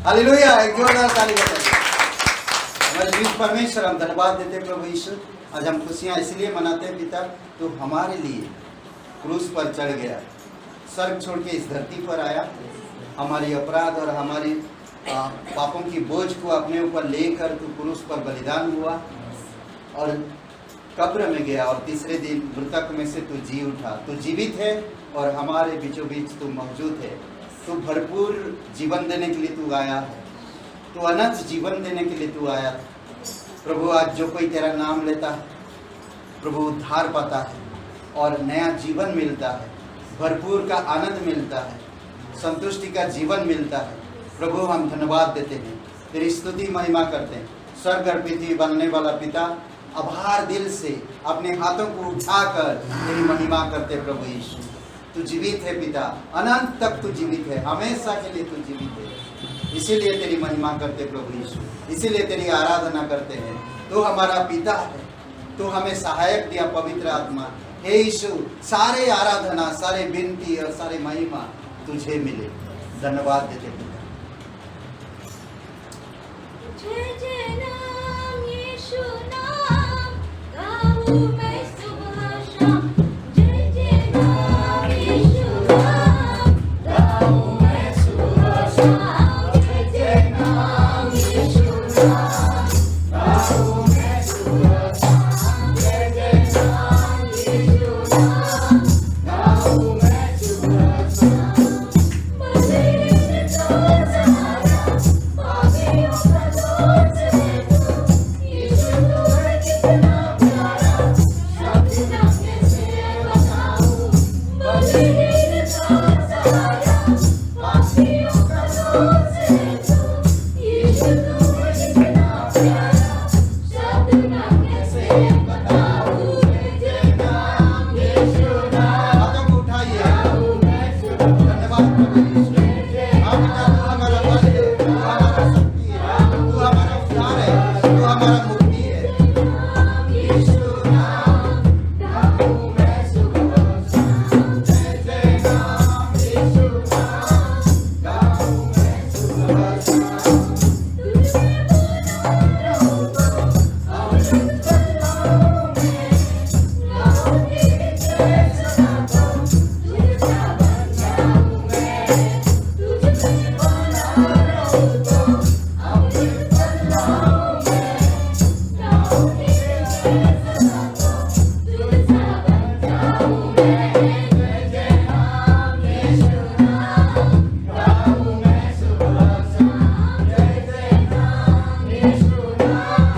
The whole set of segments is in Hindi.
हालेलुया, एक जोरदार ताली बजाइए। हमारे जीवित परमेश्वर, हम धन्यवाद देते प्रभु यीशु। आज हम खुशियाँ इसलिए मनाते हैं पिता, तो हमारे लिए क्रूस पर चढ़ गया, स्वर्ग छोड़ के इस धरती पर आया, हमारी अपराध और हमारी पापों की बोझ को अपने ऊपर लेकर तू क्रूस पर बलिदान हुआ और कब्र में गया, और तीसरे दिन मृतक में से तू जी उठा। तू जीवित है और हमारे बीचों बीच तू मौजूद है। तू भरपूर जीवन देने के लिए तू आया है, तू अनंत जीवन देने के लिए तू आया था प्रभु। आज जो कोई तेरा नाम लेता है प्रभु, उद्धार पाता है और नया जीवन मिलता है, भरपूर का आनंद मिलता है, संतुष्टि का जीवन मिलता है प्रभु। हम धन्यवाद देते हैं, तेरी स्तुति महिमा करते हैं। स्वर्ग और पृथ्वी बनने वाला पिता, आभार दिल से अपने हाथों को उठाकर तेरी महिमा करते प्रभु यीशु। तू जीवित है पिता, अनंत तक तू जीवित है, हमेशा के लिए तू जीवित है। इसीलिए तेरी महिमा करते प्रभु यीशु, इसीलिए तेरी आराधना करते हैं। तू हमारा पिता है, तू हमें सहायक दिया पवित्र आत्मा। हे यीशु, सारे आराधना, सारे विनती और सारे महिमा तुझे मिले। धन्यवाद देते पिता। जय जय नाम यीशु नाम, गाऊं मैं सुबह शाम। जय जय नाम यीशु नाम, गाऊं मैं सुबह शाम। जय जय नाम यीशु नाम, गाऊं मैं सुबह शाम। जय जय नाम यीशु नाम, गाऊं मैं सुबह शाम। धन्यवाद प्रभु यीशु। हाँ पिता, तू हमारा बल है, तू हमारा शक्ति है, तू हमारा उद्धार है, तू हमारा मुक्ति है। यीशु नाम गाऊं मैं सुबह शाम, जय जय नाम यीशु नाम गाऊं मैं सुबह शाम। तुझे बुला रहूं तो अमृत बरसाऊं मैं, गाऊं तेरी जय सदा को, तुझसा बन जाऊं मैं। तुझे बुला रहूं तो अमृत बरसाऊं मैं, गाऊं तेरी जय सदा को, तुझसा बन जाऊं मैं। जय जय नाम यीशु नाम गाऊं मैं सुबह शाम, जय जय नाम यीशु नाम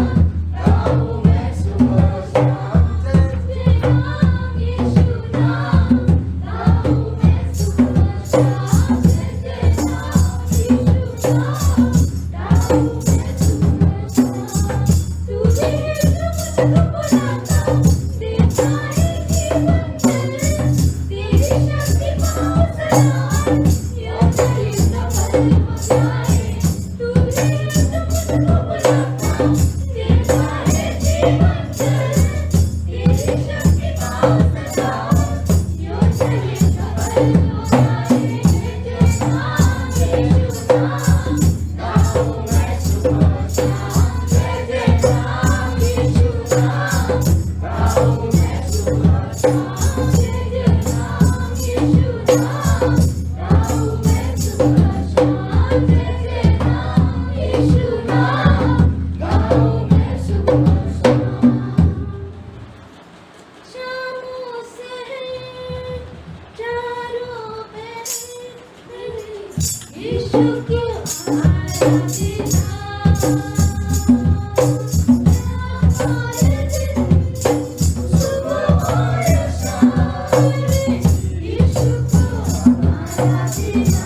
गाऊं मैं सुबह शाम, जय जय नाम यीशु नाम गाऊं मैं सुबह शाम, जय जय नाम यीशु नाम गाऊं मैं सुबह शाम। तुझे मुझको बुलाता देता है जीवन जल, तेरी शक्ति पाऊं सदा, यो चले सफल हो जाए। तुझे मुझको बुलाता देता है जीवन जल, तेरी शक्ति पाऊं सदा, यो चले सफल हो जाए। जय जय नाम यीशु नाम गाऊं मैं सुबह शाम, जय जय नाम यीशु नाम गाऊं मैं सुबह शाम, जय जय नाम यीशु नाम गाऊं मैं सुबह शाम, जय जय नाम यीशु नाम गाऊं मैं सुबह शाम। शामों से चारों पहर यीशु की आराधना, हमारे दिन सुबह और शाम यीशु को आराधना,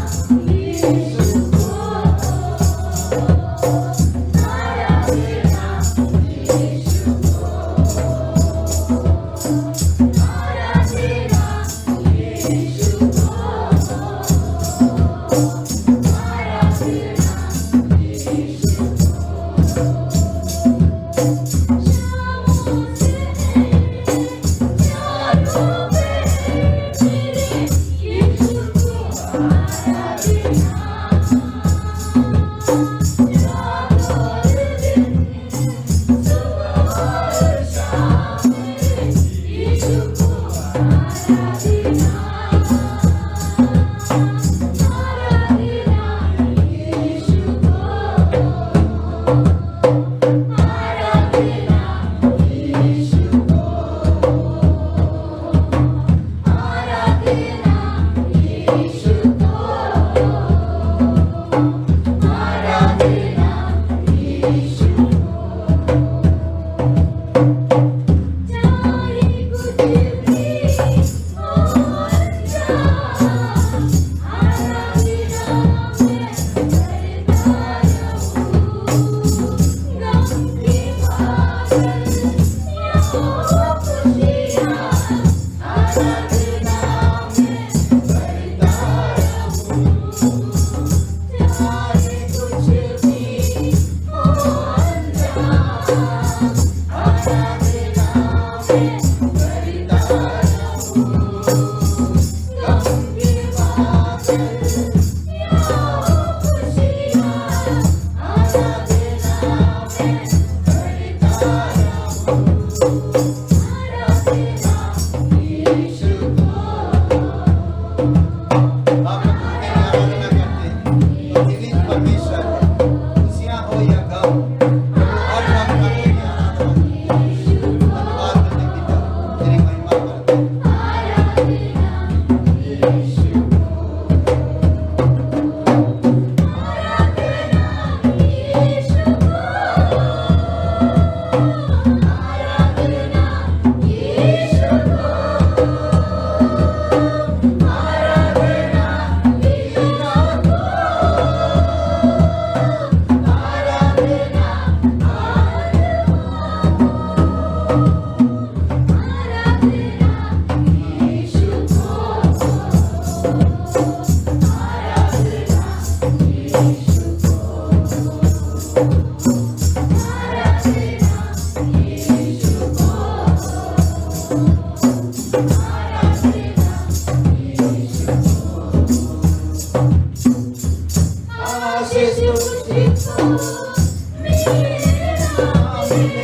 आराधना यीशु को, आराधना यीशु को, आराधना यीशु आशीष तुझको मेरा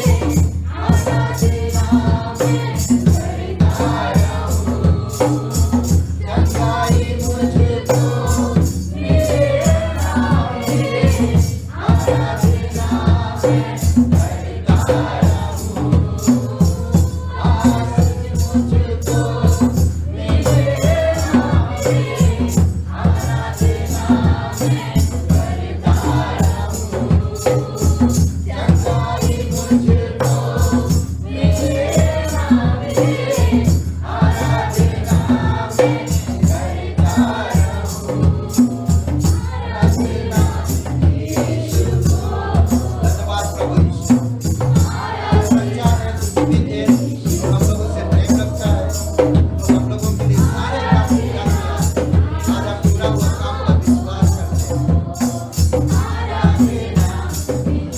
मिले, आराधना में करता रहूं। चंगाई मुझको मेरा मिले, आराधना में करता रहूं। आशीष मुझको मेरा मिले, आराधना में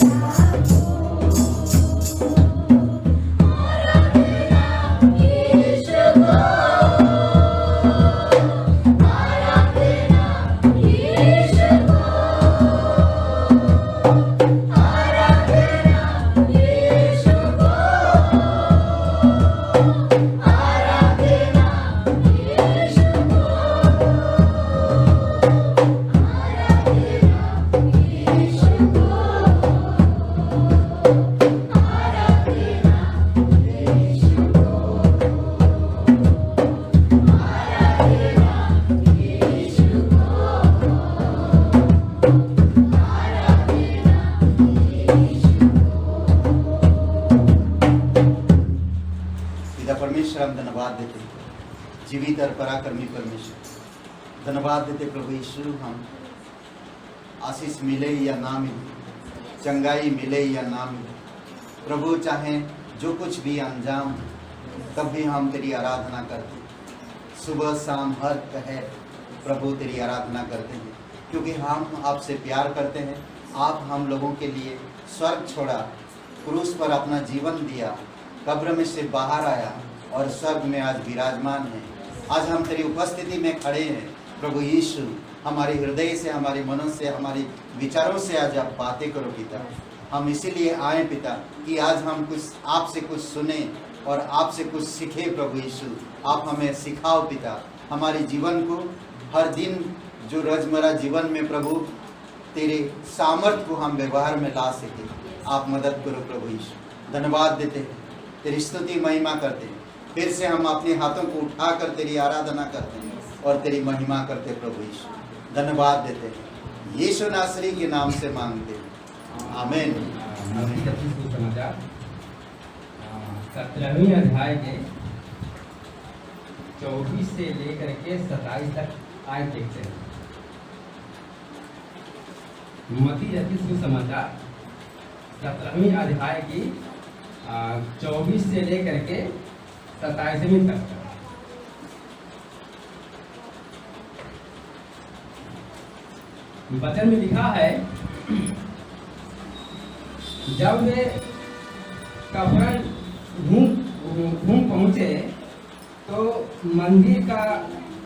परमेश्वर, हम धन्यवाद देते जीवित और पराक्रमी परमेश्वर, धन्यवाद देते प्रभु यीशु। हम आशीष मिले या ना मिले, चंगाई मिले या ना मिले, प्रभु चाहे जो कुछ भी अंजाम, तब भी हम तेरी आराधना करते हैं। सुबह शाम हर पहर प्रभु तेरी आराधना करते हैं, क्योंकि हम आपसे प्यार करते हैं। आप हम लोगों के लिए स्वर्ग छोड़ा, क्रूस पर अपना जीवन दिया, कब्र में से बाहर आया और स्वर्ग में आज विराजमान है। आज हम तेरी उपस्थिति में खड़े हैं प्रभु यीशु। हमारे हृदय से, हमारे मनों से, हमारे विचारों से आज आप बातें करो पिता। हम इसीलिए आए पिता कि आज हम कुछ आपसे कुछ सुने और आपसे कुछ सीखे प्रभु यीशु। आप हमें सिखाओ पिता, हमारे जीवन को हर दिन जो रोजमर्रा जीवन में प्रभु तेरे सामर्थ्य को हम व्यवहार में ला सके। आप मदद करो प्रभु यीशु। धन्यवाद देते हैं, तेरी स्तुति महिमा करते हैं। फिर से हम अपने हाथों को उठाकर तेरी आराधना करते हैं और तेरी महिमा करते प्रभु यीशु। धन्यवाद देते हैं, यीशु नासरी के नाम से मांगते हैं, आमीन। समाचार 17वें अध्याय के 24 से लेकर के 27 तक आए देखते हैं। मत्ती रचित सुसमाचार 17वें अध्याय की 24 से लेकर के 27वें तक। वचन में लिखा है, जब वे कफरनहूम पहुंचे तो मंदिर का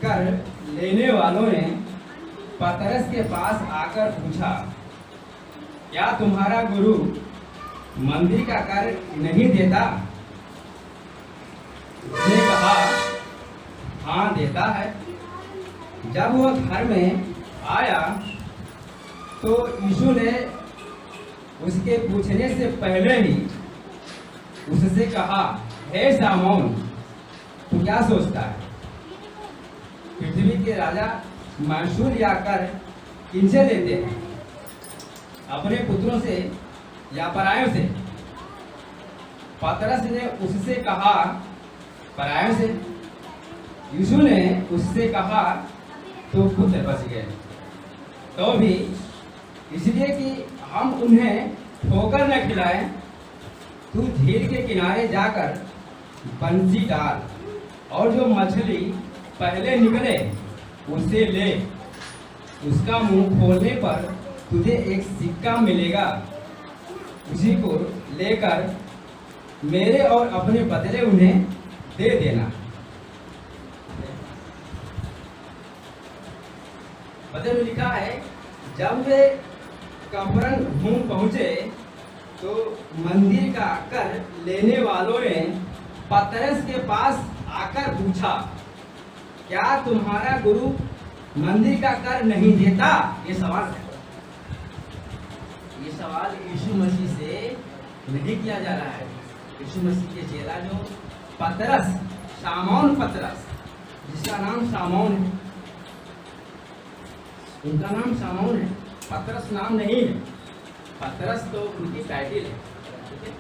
कर लेने वालों ने पतरस के पास आकर पूछा, क्या तुम्हारा गुरु मंदिर का कर नहीं देता? उसने कहा, हाँ देता है। जब वह घर में आया तो यीशु ने उसके पूछने से पहले ही उससे कहा, हे सामौन, तू क्या सोचता है? पृथ्वी के राजा महसूल या कर किनसे लेते हैं, अपने पुत्रों से या परायों से? पतरस ने उससे कहा, परायों से। यीशु ने उससे कहा, तो पुत्र बच गए। तो भी इसलिए कि हम उन्हें ठोकर न खिलाएं, तू झील के किनारे जाकर बंसी डाल और जो मछली पहले निकले उसे ले। उसका मुंह खोलने पर तुझे एक सिक्का मिलेगा, उसी को लेकर मेरे और अपने बदले उन्हें दे देना। वचन में लिखा है, जब वे कफरनहूम पहुंचे तो मंदिर का कर लेने वालों ने पतरस के पास आकर पूछा, क्या तुम्हारा गुरु मंदिर का कर नहीं देता? ये सवाल है। ये सवाल यीशु मसीह से नहीं किया जा रहा है। यीशु मसीह के चेला जो पतरस, शामौन पतरस, जिसका नाम शामौन है, उनका नाम शामौन है, पतरस नाम नहीं है। पतरस तो उनकी टाइटल है, ठीक है?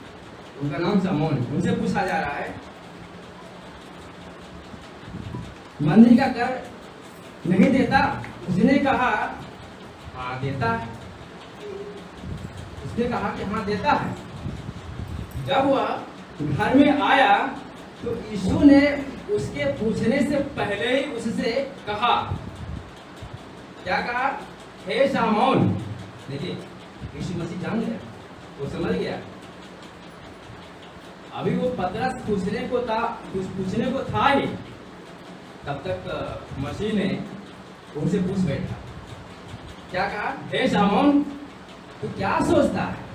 उनका नाम शामौन है। उनसे पूछा जा रहा है, मंदिर का कर नहीं देता? उसने कहा हाँ देता है। उसने कहा कि हाँ देता है। जब वह घर में आया तो यीशु ने उसके पूछने से पहले ही उससे कहा, क्या कहा? हे शामौन। देखिए, यीशु मसीह जान गया, वो समझ गया। अभी वो पतरस पूछने को था ही, तब तक मसीह ने उनसे पूछ बैठा। क्या कहा? हे शामौन, तू क्या सोचता है?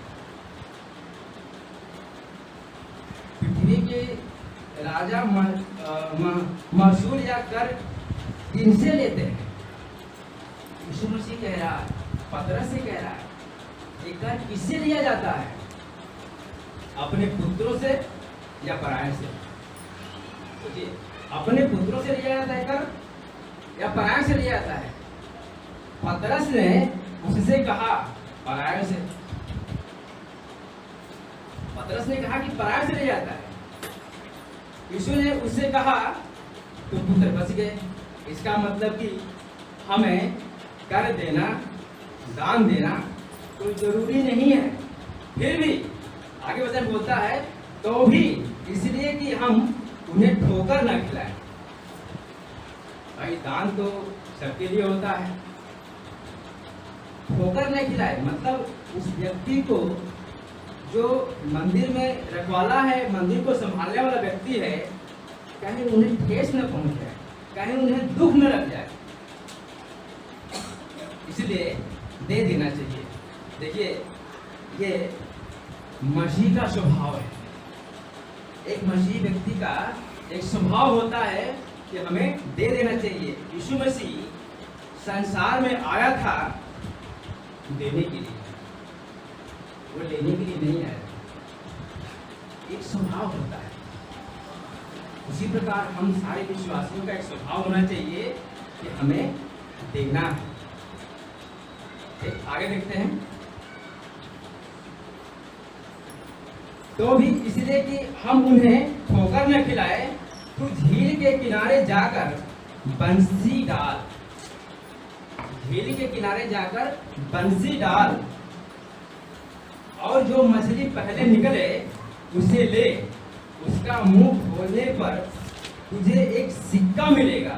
पृथ्वी के राजा महसूल या कर इनसे लेते हैं। यीशु मसीह कह रहा है, पतरस से कह रहा है, ये कर किससे लिया जाता है? अपने पुत्रों से या पराये से? सोचिए, अपने पुत्रों से लिया जाता है कर या पराये से लिया जाता है? पतरस ने उससे कहा पराये से। पतरस ने कहा कि पराये से लिया जाता है। यीशु ने उससे कहा तो पुत्र बच गए। इसका मतलब कि हमें कर देना, दान देना कोई जरूरी नहीं है। फिर भी आगे वचन बोलता है, तो भी इसलिए कि हम उन्हें ठोकर न खिलाएं। भाई, दान तो सबके लिए होता है। ठोकर न खिलाए मतलब उस व्यक्ति को, जो मंदिर में रखवाला है, मंदिर को संभालने वाला व्यक्ति है, कहीं उन्हें ठेस न पहुंचे, कहीं उन्हें दुख न लग जाए, इसलिए दे देना चाहिए। देखिए, ये मसीह का स्वभाव है। एक मसीह व्यक्ति का एक स्वभाव होता है कि हमें दे देना चाहिए। यीशु मसीह संसार में आया था देने के लिए, वो लेने के लिए नहीं आया। एक स्वभाव होता है। उसी प्रकार हम सारे विश्वासियों का एक स्वभाव होना चाहिए कि हमें देना है। आगे देखते हैं। तो भी इसलिए कि हम उन्हें ठोकर न खिलाए, तो झील के किनारे जाकर बंसी डाल। झील के किनारे जाकर बंसी डाल, और जो मछली पहले निकले उसे ले। उसका मुंह खोलने पर तुझे एक सिक्का मिलेगा।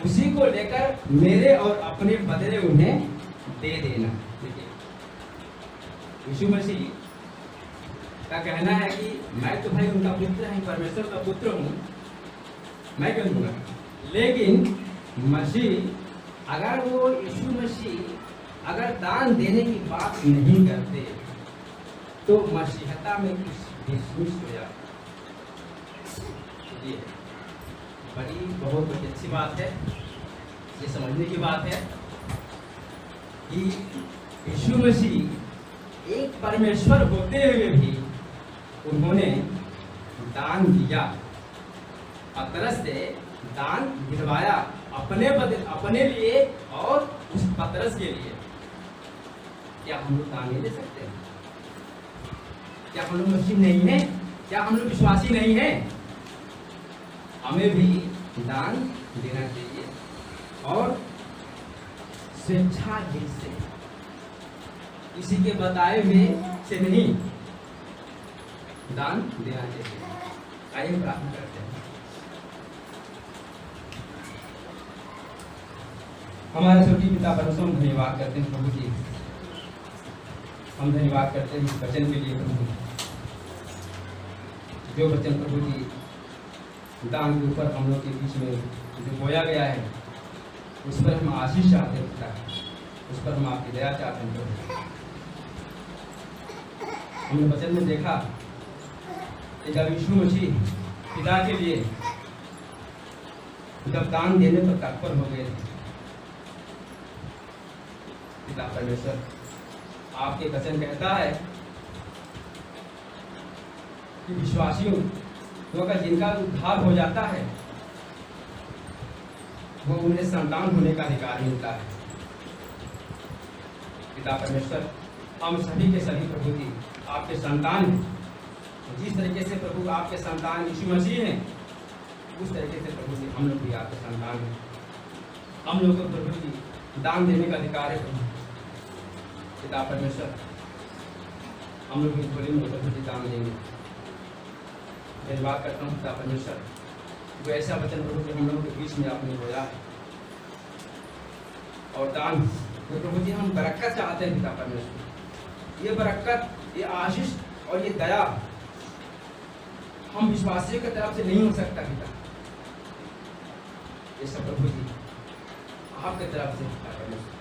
उसी को लेकर मेरे और अपने बदले उन्हें दे देना। यीशु मसीह का कहना है कि मैं तो भाई उनका पुत्र है, परमेश्वर का पुत्र हूँ, मैं क्यों दूंगा। लेकिन मसीह, अगर वो यीशु मसीह अगर दान देने की बात नहीं करते तो मसीहता में कुछ डिसमिस हो जाता। ये बहुत बड़ी अच्छी बात है, ये समझने की बात है कि यीशु मसीह एक परमेश्वर होते हुए भी उन्होंने दान दिया। पतरस से दान दिलवाया, अपने लिए और उस पतरस के लिए। क्या हम लोग दान नहीं दे सकते? क्या हम लोग मसीह नहीं है? क्या हम लोग विश्वासी नहीं है? हमें भी दान देना चाहिए और स्वेच्छा दिल से, किसी के बताए हुए से नहीं दान देना चाहिए। आइए प्रार्थना करते हैं। हमारे स्वर्गीय पिता परमेश्वर, हम धन्यवाद करते हैं प्रभु जी। हम धन्यवाद करते हैं इस वचन के लिए प्रभु, जो वचन प्रभु जी दान के ऊपर हम लोग के बीच में जो बोया गया है। उस पर हम आशीष चाहते हैं पिता, उस पर हम आपकी दया चाहते हैं प्रभु। हमने वचन में देखा कि जब यीशु मसीह पिता के लिए जब दान देने पर तत्पर हो गए थे, पिता परमेश्वर आपके वचन कहता है कि विश्वासियों का जिनका उद्धार हो जाता है वो उन्हें संतान होने का अधिकार मिलता है। पिता परमेश्वर हम सभी के सभी प्रभु जी आपके संतान हैं। जिस तरीके से प्रभु आपके संतान यीशु मसीह हैं, उस तरीके से प्रभु जी हम लोग भी आपके संतान हैं। हम लोग को प्रभु जी दान देने का अधिकार है प्रभु। पिता परमेश्वर हम लोग इस बोली में प्रभु जी दान देंगे। धन्यवाद करता हूँ पिता परमेश्वर, वो ऐसा वचन प्रभु जी हम लोगों के बीच में आपने बोला है। और दान तो प्रभु जी हम बरकत चाहते हैं पिता परमेश्वर। ये बरकत, ये आशीष और ये दया हम विश्वासियों की तरफ से नहीं हो सकता पिता, ये सब प्रभु जी आपकी तरफ से पिता परमेश्वर,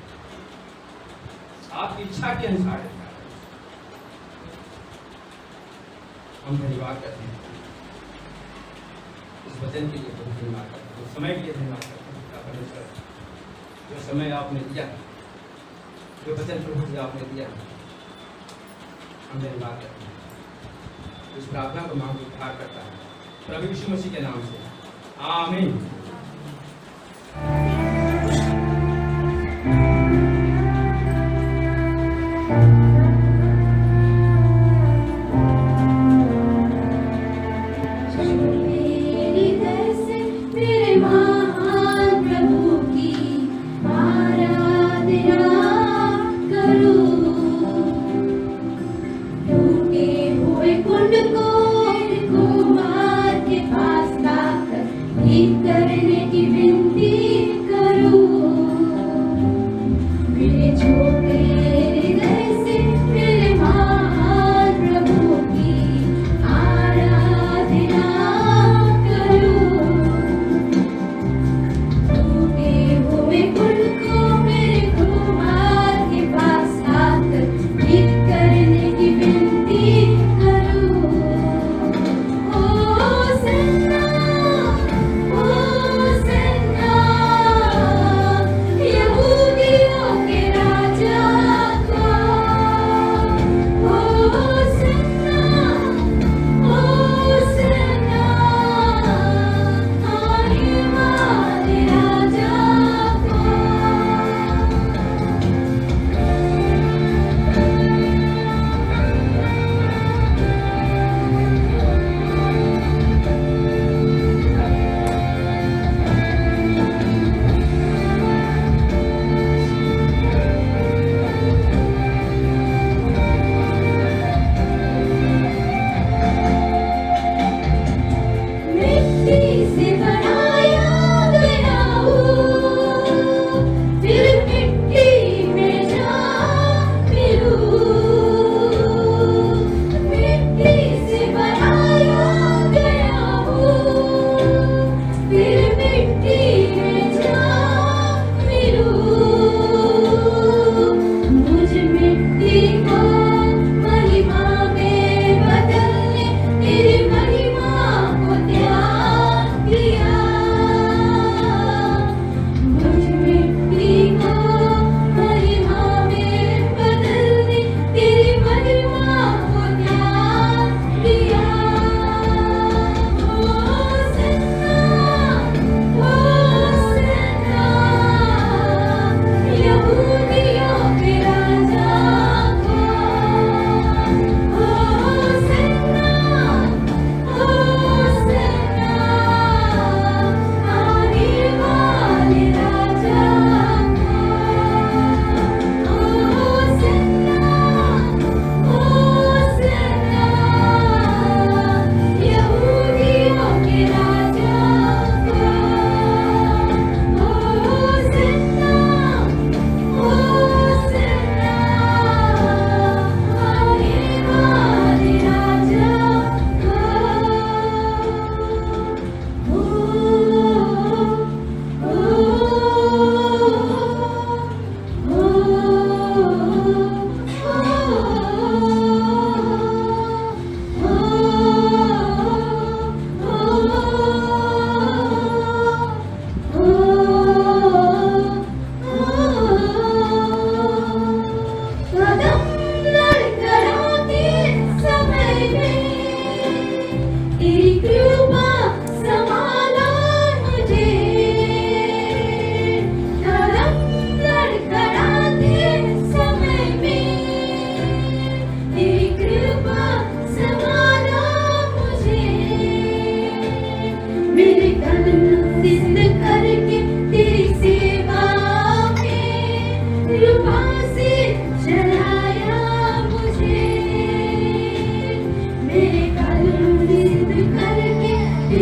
आपकी इच्छा के अनुसार है। हम धन्यवाद करते हैं इस वचन के लिए, बहुत धन्यवाद करते हैं, समय के लिए धन्यवाद करते हैं पिता परमेश्वर। जो समय आपने दिया, जो वचन प्रभु जी आपने दिया, हम धन्यवाद करते हैं। इस प्रार्थना को मांग उद्धार करता है प्रभु यीशु मसीह के नाम से, आमीन। Oh,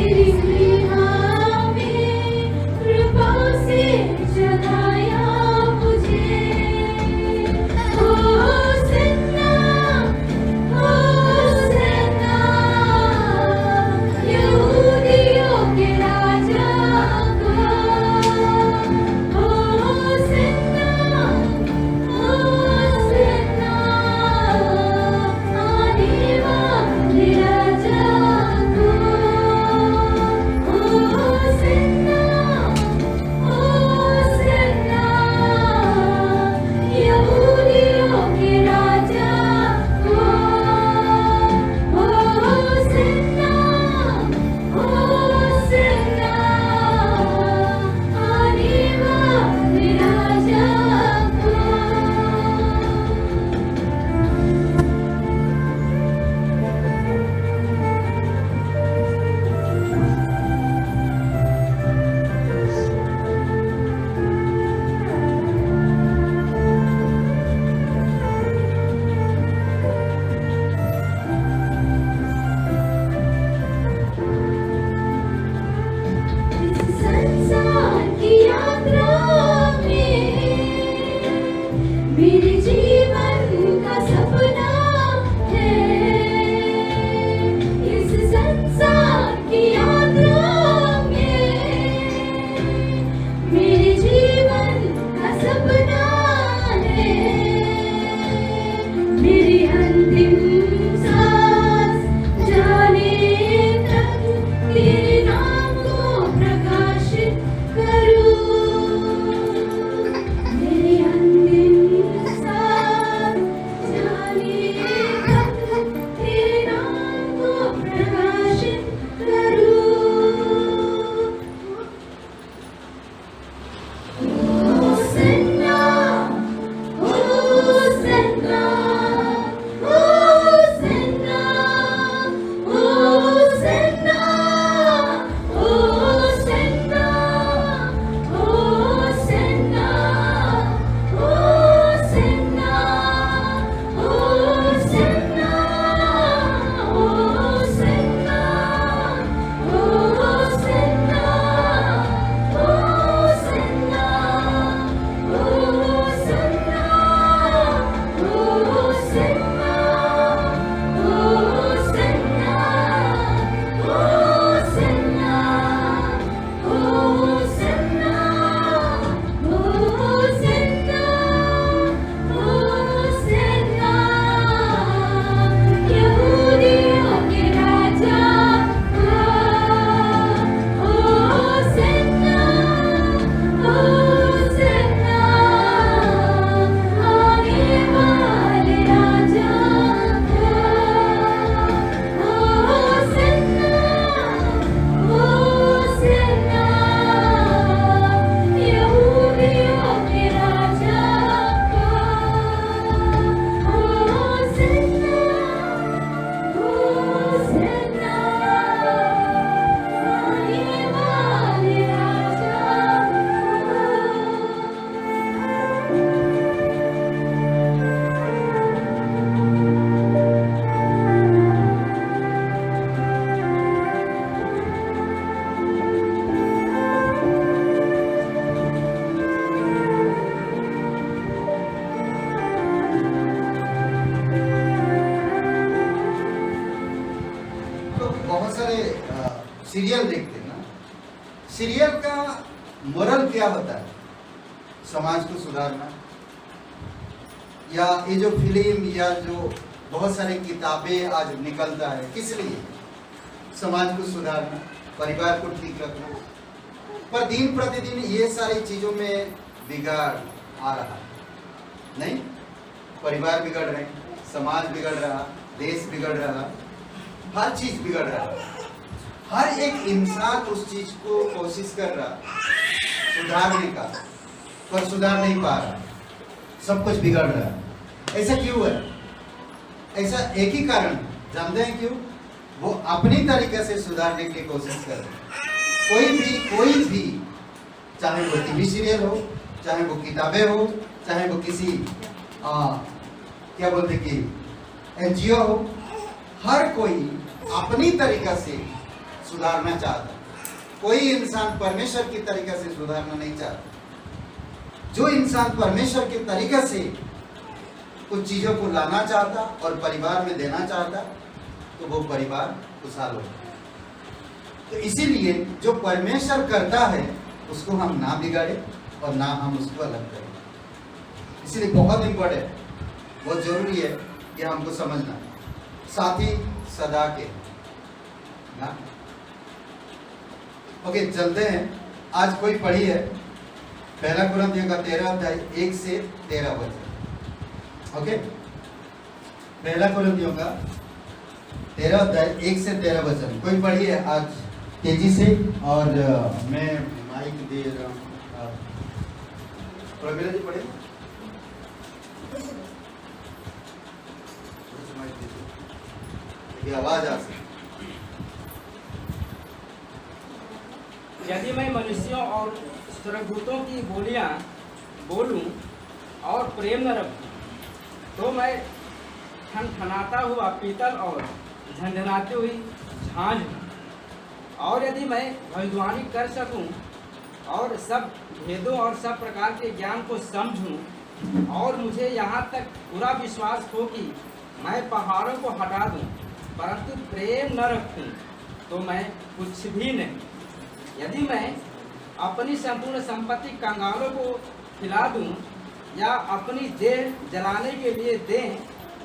तेरी महिमा में कृपा से जगाया मुझे। होसन्ना, होसन्ना, यहूदियों के राजा को। होसन्ना, होसन्ना, आने वाले राजा को। होसन्ना, होसन्ना, यहूदियों के राजा को। होसन्ना, होसन्ना, आने वाले राजा को। इस संसार की यात्रा में मेरे जीवन का सपना है। इस संसार की यात्रा में मेरे जीवन का सपना है। मेरी अंतिम सांस जाने तक तेरे नाम को प्रकाशित करूं। मेरी अंतिम सांस जाने तक तेरे नाम को प्रकाशित करूं। Hosanna, Hosanna, Hosanna, Hosanna, Hosanna, Hosanna, Hosanna, Hosanna, Hosanna, Hosanna, Hosanna, Hosanna, Hosanna, Hosanna, Hosanna, Hosanna, Hosanna, Hosanna, यहूदियों के राजा का। होसन्ना, होसन्ना, आने वाले राजा का। होसन्ना, होसन्ना, यहूदियों के राजा का। होसन्ना, होसन्ना, आने वाले राजा तो बहुत सारे सीरियल देखते हैं ना। सीरियल का मोरल क्या होता है? समाज को सुधारना, या ये जो फिल्म या जो बहुत सारी किताबें आज निकलता है, किस लिए? समाज को सुधारना, परिवार को ठीक रखना। पर दिन प्रतिदिन ये सारी चीजों में बिगाड़ आ रहा है, नहीं? परिवार बिगड़ रहे, समाज बिगड़ रहा, देश बिगड़ रहा, हर चीज बिगड़ रहा है। हर एक इंसान उस चीज को कोशिश कर रहा सुधारने का, पर सुधार नहीं पा रहा, सब कुछ बिगड़ रहा है। ऐसा क्यों है? ऐसा एक ही कारण, जानते हैं क्यों? वो अपनी तरीके से सुधारने की कोशिश कर रहे हैं। कोई भी चाहे वो टीवी सीरियल हो, चाहे वो किताबें हो, चाहे वो किसी क्या बोलते कि एनजीओ हो, हर कोई अपनी तरीका से सुधारना चाहता। कोई इंसान परमेश्वर की तरीके से सुधारना नहीं चाहता। जो इंसान परमेश्वर के तरीके से कुछ चीजों को लाना चाहता और परिवार में देना चाहता, तो वो परिवार खुशहाल होगा। तो इसीलिए जो परमेश्वर करता है उसको हम ना बिगाड़े और ना हम उसको अलग करें। इसलिए बहुत इम्पोर्टेंट, बहुत जरूरी है कि हमको समझना। साथी सदा के ना। ओके, चलते हैं। आज कोई पढ़ी है पहला कुरिन्थियों का 13 अध्याय 1 से 13 वचन। ओके, पहला कुरिन्थियों का 13 अध्याय 1 से 13 वचन कोई पढ़ी है आज तेजी से। और मैं माइक दे रहा हूँ, प्रवीण जी पढ़े। ये आवाज आ सकती। यदि मैं मनुष्यों और स्वर्गदूतों की बोलियां बोलूं और प्रेम न रखूं, तो मैं ठनठनाता हुआ पीतल और झंझनाती हुई झांझ हूं। और यदि मैं भविष्यवाणी कर सकूं और सब भेदों और सब प्रकार के ज्ञान को समझूं, और मुझे यहाँ तक पूरा विश्वास हो कि मैं पहाड़ों को हटा दूं, परंतु प्रेम न रखूं, तो मैं कुछ भी नहीं। यदि मैं अपनी संपूर्ण संपत्ति कंगालों को खिला दूं या अपनी देह जलाने के लिए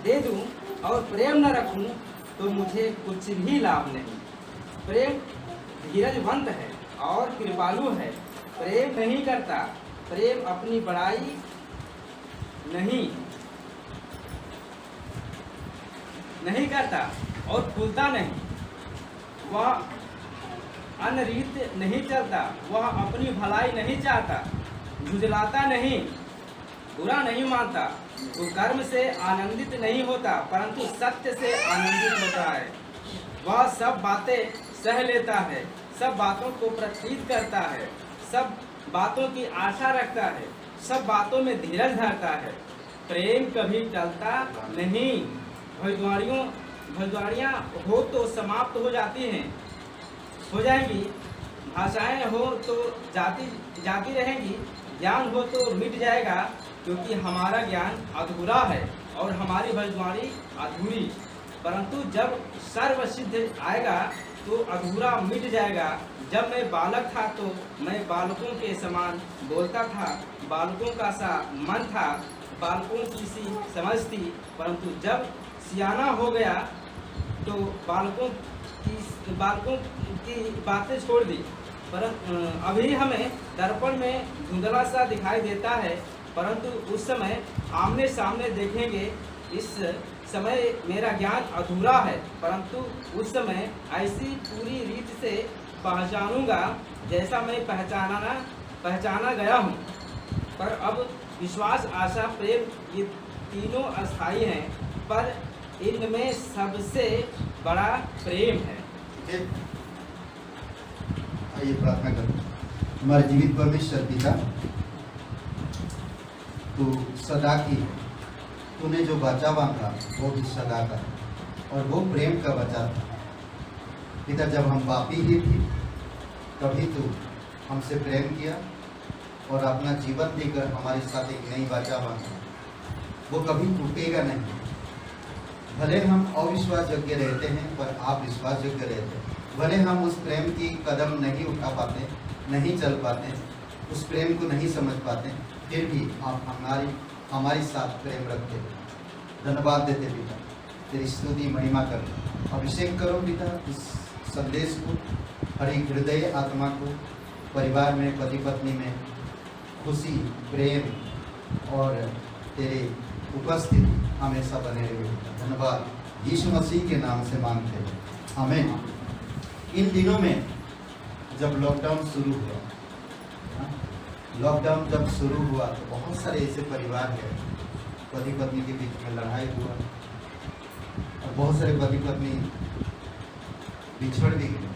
दे दूं और प्रेम न रखूं, तो मुझे कुछ भी लाभ नहीं। प्रेम धीरजवंत है और कृपालु है। प्रेम नहीं करता, प्रेम अपनी बड़ाई नहीं करता और फूलता नहीं। वह अनरीत नहीं चलता, वह अपनी भलाई नहीं चाहता, झुझलाता नहीं, बुरा नहीं मानता, वो कर्म से आनंदित नहीं होता, परंतु सत्य से आनंदित होता है। वह सब बातें सह लेता है, सब बातों को प्रतीत करता है, सब बातों की आशा रखता है, सब बातों में धीरज धरता है। प्रेम कभी टलता नहीं। भविष्यवाणियाँ हो तो समाप्त हो जाएंगी, भाषाएं हो तो जाती रहेंगी, ज्ञान हो तो मिट जाएगा, क्योंकि हमारा ज्ञान अधूरा है और हमारी भविष्यवाणी अधूरी। परंतु जब सर्वसिद्ध आएगा तो अधूरा मिट जाएगा। जब मैं बालक था तो मैं बालकों के समान बोलता था, बालकों का सा मन था, बालकों की सी समझ थी, परंतु जब सियाना हो गया तो बालकों की बातें छोड़ दी। परंतु अभी हमें दर्पण में धुंधला सा दिखाई देता है, परंतु उस समय आमने सामने देखेंगे। इस समय मेरा ज्ञान अधूरा है, परंतु उस समय ऐसी पूरी रीत से पहचानूंगा जैसा मैं पहचाना गया हूँ। पर अब विश्वास, आशा, प्रेम ये तीनों अस्थायी हैं, पर इनमें सबसे बड़ा प्रेम है। आइए प्रार्थना करें। हमारे जीवित परमेश्वर पिता, तू सदा की, तूने जो वाचा बांधा वो भी सदा का और वो प्रेम का वचन था। पिता, जब हम पापी ही थे तभी तू हमसे प्रेम किया और अपना जीवन देकर हमारे साथ एक नई वाचा बांधा। वो कभी टूटेगा नहीं। भले हम अविश्वास योग्य रहते हैं पर आप विश्वास योग्य रहते हैं। भले हम उस प्रेम की कदम नहीं उठा पाते, नहीं चल पाते, उस प्रेम को नहीं समझ पाते, फिर भी आप हमारे साथ प्रेम रखते हो। धन्यवाद देते पिता, तेरी स्तुति महिमा करो। अभिषेक करो पिता इस संदेश को, हर एक हृदय आत्मा को, परिवार में, पति पत्नी में खुशी, प्रेम और तेरे उपस्थिति हमेशा बने रहे। धन्यवाद, यीशु मसीह के नाम से मांगते हैं, आमीन। इन दिनों में जब लॉकडाउन शुरू हुआ, लॉकडाउन जब शुरू हुआ तो बहुत सारे ऐसे परिवार हैं, पति पत्नी के बीच में लड़ाई हुआ और बहुत सारे पति पत्नी बिछड़ भी गए।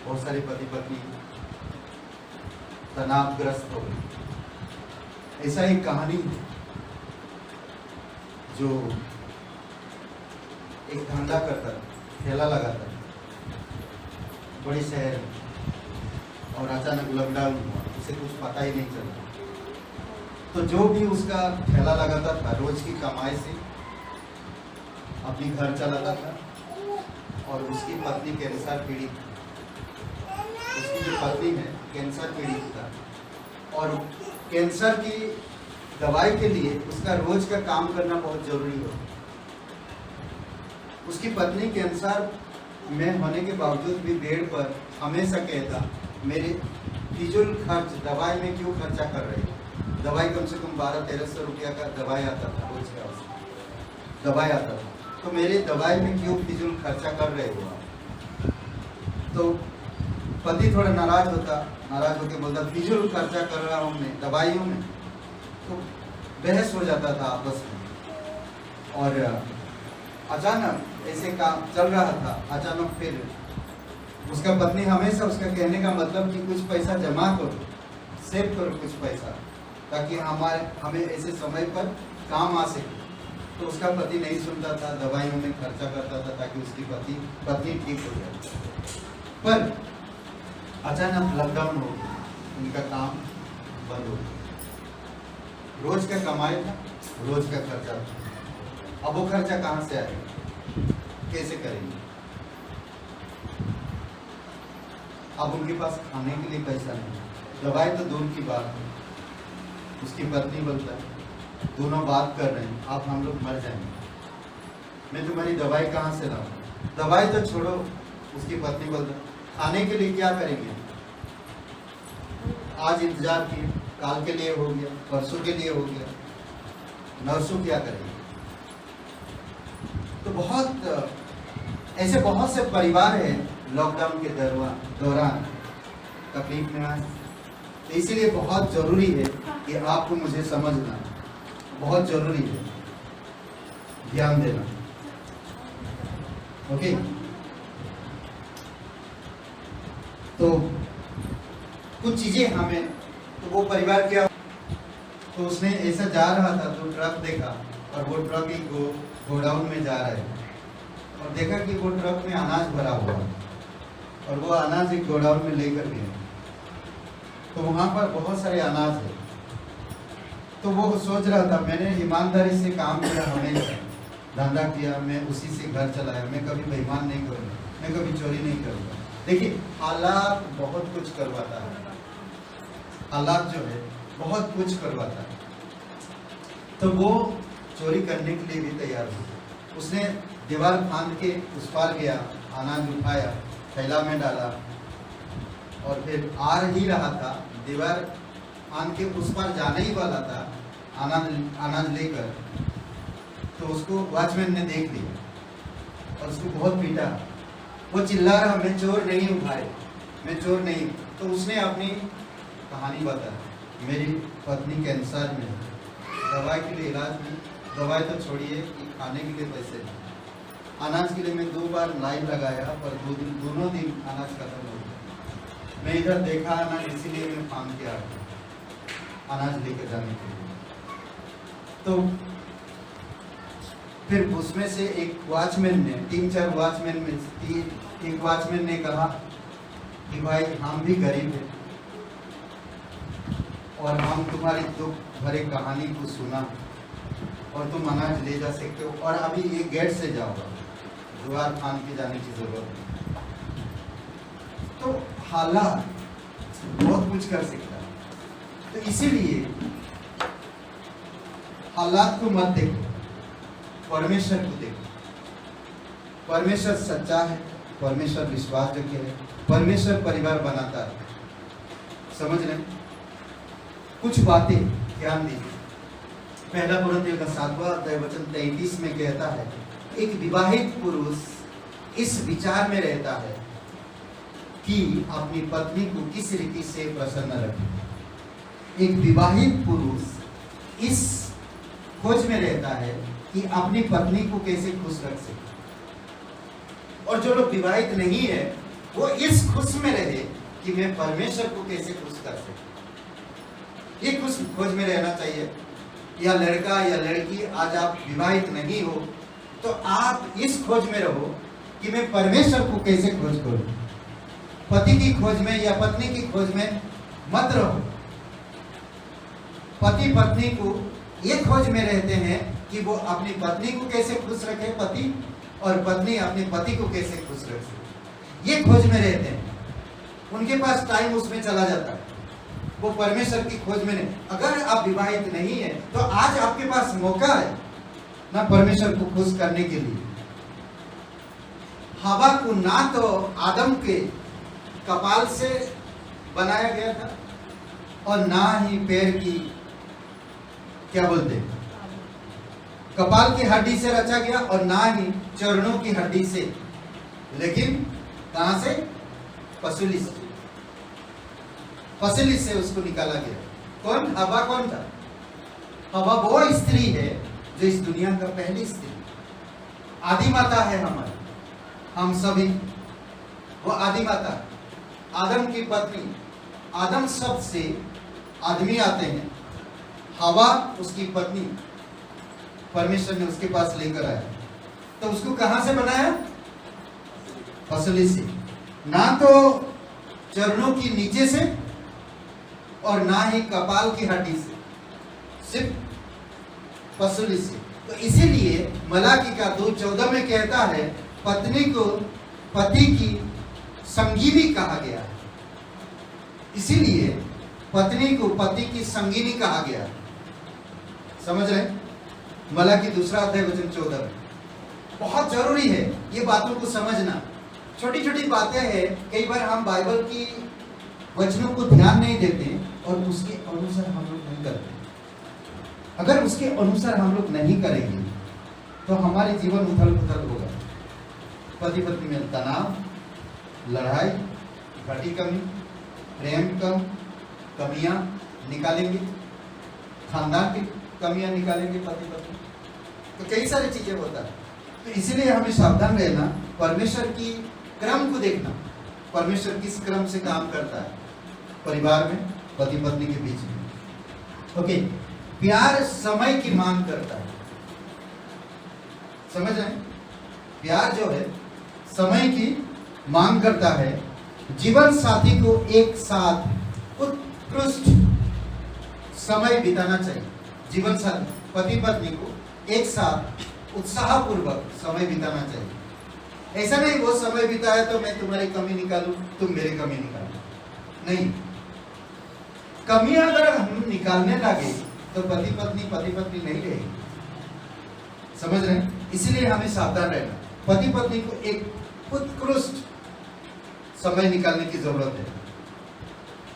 बहुत सारे पति पत्नी तनावग्रस्त हो गए। ऐसा एक कहानी है जो एक धंधा करता था, ठेला लगाता था, बड़े शहर में, और अचानक लॉकडाउन हुआ, उसे कुछ पता ही नहीं चला। तो जो भी उसका ठेला लगाता था, रोज की कमाई से अपनी घर चलाता था। और उसकी पत्नी कैंसर पीड़ित थी। उसकी जो पत्नी है कैंसर पीड़ित था, और कैंसर की दवाई के लिए उसका रोज का काम करना बहुत जरूरी हो। उसकी पत्नी कैंसर में होने के बावजूद भी बेड पर हमेशा कहता, मेरे फिजूल खर्च दवाई में क्यों खर्चा कर रहे हो? दवाई कम से कम 1200-1300 रुपया का दवाई आता था, रोज का दवाई आता था, तो मेरे दवाई में क्यों फिजूल खर्चा कर रहे हो आप? तो पति थोड़ा नाराज होकर बोलता, फिजूल खर्चा कर रहा हूँ मैं दवाइयों में। तो बहस हो जाता था आपस में। और अचानक ऐसे काम चल रहा था, अचानक फिर उसका पत्नी हमेशा उसका कहने का मतलब कि कुछ पैसा जमा करो, सेव करो कुछ पैसा, ताकि हमें ऐसे समय पर काम आ सके। तो उसका पति नहीं सुनता था, दवाइयों में खर्चा करता था ताकि उसकी पत्नी ठीक हो जाए। पर अचानक लॉकडाउन हो गया, उनका काम बंद हो गया। रोज का कमाई था, रोज का खर्चा था। अब वो खर्चा कहाँ से आएगा, कैसे करेंगे? अब उनके पास खाने के लिए पैसा नहीं, दवाई तो दूर की बात है। उसकी पत्नी बोलता है, दोनों बात कर रहे हैं, आप हम लोग मर जाएंगे, मैं तुम्हारी दवाई कहाँ से लाऊं? दवाई तो छोड़ो, उसकी पत्नी बोलता है, खाने के लिए क्या करेंगे? आज इंतजार किए, काल के लिए हो गया, परसों के लिए हो गया, नरसों क्या करेंगे? तो ऐसे बहुत से परिवार हैं लॉकडाउन के दौरान तकलीफ में आए। तो इसीलिए बहुत जरूरी है कि आपको मुझे समझना बहुत जरूरी है, ध्यान देना। ओके, तो कुछ चीजें हमें, तो वो परिवार क्या, तो उसने ऐसा जा रहा था तो ट्रक देखा, और वो ट्रक एक गोडाउन में जा रहा है, और देखा कि वो ट्रक में अनाज भरा हुआ है, और वो अनाज एक गोडाउन में लेकर गया। तो वहां पर बहुत सारे अनाज है। तो वो सोच रहा था, मैंने ईमानदारी से काम किया, हमेशा धंधा किया, मैं उसी से घर चलाया, मैं कभी बेईमान नहीं करूँगा, मैं कभी चोरी नहीं करूँगा। देखिए, हालात बहुत कुछ करवाता है, हालात जो है बहुत कुछ करवाता है। तो वो चोरी करने के लिए भी तैयार हुआ। उसने दीवार फांद के उस पार गया, अनाज उठाया, थैला में डाला, और फिर आ ही रहा था, दीवार फांद के उस पार जाने ही वाला था अनाज लेकर। तो उसको वॉचमैन ने देख लिया और उसको बहुत पीटा। वो चिल्ला रहा, मैं चोर नहीं हूँ भाई, मैं चोर नहीं। तो उसने अपनी कहानी बताई, मेरी पत्नी कैंसर में है, दवाई के लिए इलाज में, दवाई तो छोड़िए कि खाने के लिए पैसे नहीं, अनाज के लिए मैं 2 बार लाइन लगाया, पर दोनों दिन अनाज खत्म हो गया। मैं इधर देखा अनाज, इसीलिए मैं फांद के आ गया अनाज लेकर जाने के लिए। तो फिर उसमें से एक वॉचमैन ने, 3-4 वॉचमैन में एक वॉचमैन ने कहा कि भाई हम भी गरीब हैं, और हम तुम्हारी दुख भरे कहानी को सुना, और तुम अनाज ले जा सकते हो, और अभी ये गेट से जाओगा, द्वार फांद के जाने की जरूरत नहीं। तो हालात बहुत कुछ कर सकता है। तो इसीलिए हालात को मत देखो, परमेश्वर को देखो। परमेश्वर सच्चा है, परमेश्वर विश्वास योग्य है, परमेश्वर परिवार बनाता है। समझ रहे? कुछ बातें ध्यान दीजिए। पहला कोरिन्थियों का 7वां अध्याय वचन 33 में कहता है, एक विवाहित पुरुष इस विचार में रहता है कि अपनी पत्नी को किस रीति से प्रसन्न रखे। एक विवाहित पुरुष इस खोज में रहता है कि अपनी पत्नी को कैसे खुश रख सके। और जो लोग विवाहित नहीं है, वो इस खुश में रहे कि मैं परमेश्वर को कैसे खुश कर सकूं। ये खुश खोज में रहना चाहिए। या लड़का या लड़की, आज आप विवाहित नहीं हो तो आप इस खोज में रहो कि मैं परमेश्वर को कैसे खोज करूं। पति की खोज में या पत्नी की खोज में मत रहो। पति पत्नी को ये खोज में रहते हैं कि वो अपनी पत्नी को कैसे खुश रखे पति, और पत्नी अपने पति को कैसे खुश रखे, ये खोज में रहते हैं। उनके पास टाइम उसमें चला जाता है, वो परमेश्वर की खोज में नहीं। अगर आप विवाहित नहीं है तो आज आपके पास मौका है ना परमेश्वर को खुश करने के लिए। हवा को ना तो आदम के कपाल से बनाया गया था और ना ही पैर की, क्या बोलते हैं, कपाल की हड्डी से रचा गया, और ना ही चरणों की हड्डी से, लेकिन कहां से? पसुली से। पसुली से उसको निकाला गया। कौन? हवा। कौन था? हवा वो स्त्री है जो इस दुनिया का पहली स्त्री, आदि माता है हमारी, हम सभी। वो आदि माता, आदम की पत्नी। आदम शब्द से आदमी आते हैं, हवा उसकी पत्नी परमेश्वर ने उसके पास लेकर आया। तो उसको कहां से बनाया? पसली से। ना तो चरणों की नीचे से और ना ही कपाल की हड्डी से, सिर्फ पसली से। तो इसीलिए मलाकी का 2:14 में कहता है पत्नी को पति की संगीनी कहा गया है। इसीलिए पत्नी को पति की संगीनी कहा गया है। समझ रहे? मलाकी 2:14 में बहुत जरूरी है ये बातों को समझना। छोटी छोटी बातें हैं, कई बार हम बाइबल की वचनों को ध्यान नहीं देते और उसके अनुसार हम लोग नहीं करते। अगर उसके अनुसार हम लोग नहीं करेंगे तो हमारे जीवन उथल पुथल होगा। पति पत्नी में तनाव, लड़ाई, घटी कमी, प्रेम कम, कमियां निकालेंगे, खानदान की कमियां निकालेंगे पति पत्नी, तो कई सारी चीजें होता है। तो इसीलिए हमें सावधान रहना, परमेश्वर की क्रम को देखना, परमेश्वर किस क्रम से काम करता है परिवार में, पति पत्नी के बीच में। ओके, प्यार समय की मांग करता है। समझ रहे हैं? प्यार जो है समय की मांग करता है। जीवन साथी को एक साथ उत्कृष्ट समय बिताना चाहिए। जीवन साथी, पति पत्नी को एक साथ उत्साहपूर्वक समय बिताना चाहिए। ऐसा नहीं वो समय बिताया तो मैं तुम्हारी कमी निकालूं, तुम मेरी कमी निकालो, नहीं। कमियां अगर हम निकालने लगे तो पति पत्नी नहीं रहेगी। समझ रहे हैं? इसलिए हमें सावधान रहना। पति पत्नी को एक उत्कृष्ट समय निकालने की जरूरत है।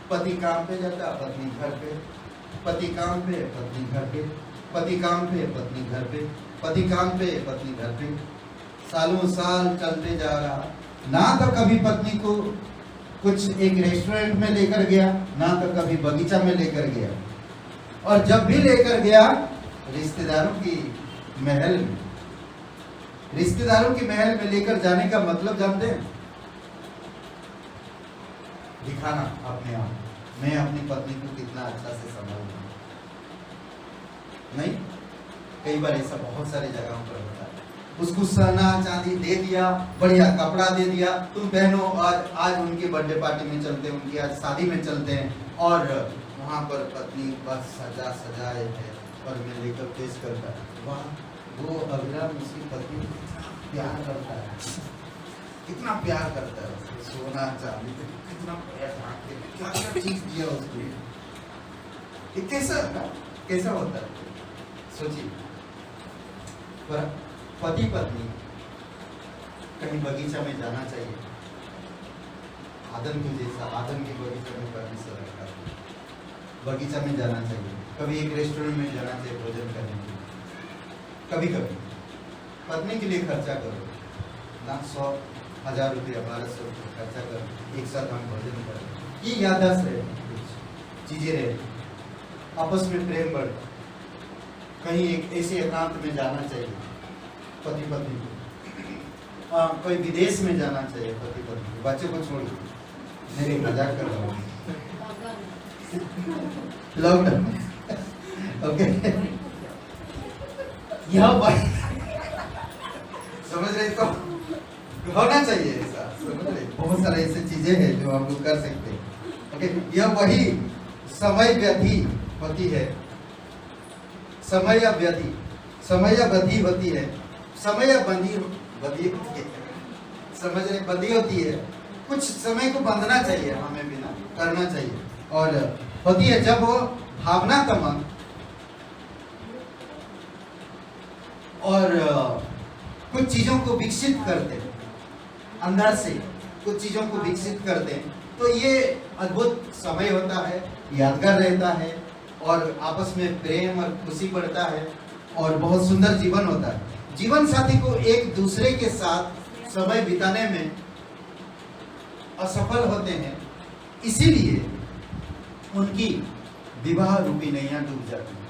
पति काम पे जाता, पत्नी घर पे, पति काम पे, पत्नी घर पे, पति काम पे, पत्नी घर पे, पति काम पे, पत्नी घर पे। सालों साल चलते जा रहा। ना तो कभी पत्नी को कुछ एक रेस्टोरेंट में लेकर गया, ना तो कभी बगीचा में लेकर गया, और जब भी लेकर गया रिश्तेदारों की महल में। रिश्तेदारों की महल में लेकर जाने का मतलब जानते हैं? दिखाना अपने आप, मैं अपनी पत्नी को कितना अच्छा से संभालूंगा। नहीं, कई बार ऐसा बहुत सारी जगहों पर होता है। उसको सोना चांदी दे दिया, बढ़िया कपड़ा दे दिया, तुम पहनो, आज उनके बर्थडे पार्टी में चलते हैं, उनकी आज शादी में चलते हैं, और वहां पर पत्नी बस सजाए है और मैं लेकर पेश करता है। वाह, वो अभिराम उसकी पत्नी को कितना प्यार करता है, कितना प्यार करता है। सोना चांदी कितना क्या क्या चीज दिया उसको। ये कैसा होता है सोचिए। पर पति पत्नी कहीं बगीचा में जाना चाहिए, आदम के जैसा, आदम के बगीचा में परमेश्वर रखा है, बगीचा में जाना चाहिए, कभी एक रेस्टोरेंट में जाना चाहिए भोजन करने के लिए। कभी कभी पत्नी के लिए खर्चा करो ना, 100,000 रुपया 1200 रुपया खर्चा करो, एक साथ हम भोजन करें। ये याददाश्त रहे, कुछ चीजें रहे, आपस में प्रेम बढ़े। कहीं एक ऐसे एकांत में जाना चाहिए पति पत्नी को, कोई विदेश में जाना चाहिए पति पत्नी को। बच्चों को छोड़िए, मेरे मजाक कर रहा हूँ, लॉकडाउन। ओके, यह समझ रहे तो होना चाहिए ऐसा। समझ रहे? बहुत सारे ऐसे चीजें हैं जो हम लोग कर सकते हैं। ओके, यह वही समय व्यधि होती है, समय या व्यधि, समय या बंधी होती है, समय या बंधी होती है, समझ रहे? बंधी होती है, कुछ समय को बंधना चाहिए हमें भी ना, करना चाहिए। और होती है जब वो भावनात्मक और कुछ चीजों को विकसित करते हैं, अंदर से कुछ चीजों को विकसित करते हैं, तो ये अद्भुत समय होता है, यादगार रहता है और आपस में प्रेम और खुशी बढ़ता है और बहुत सुंदर जीवन होता है। जीवन साथी को एक दूसरे के साथ समय बिताने में असफल होते हैं, इसीलिए उनकी विवाह रूपी नैया डूब जाती है।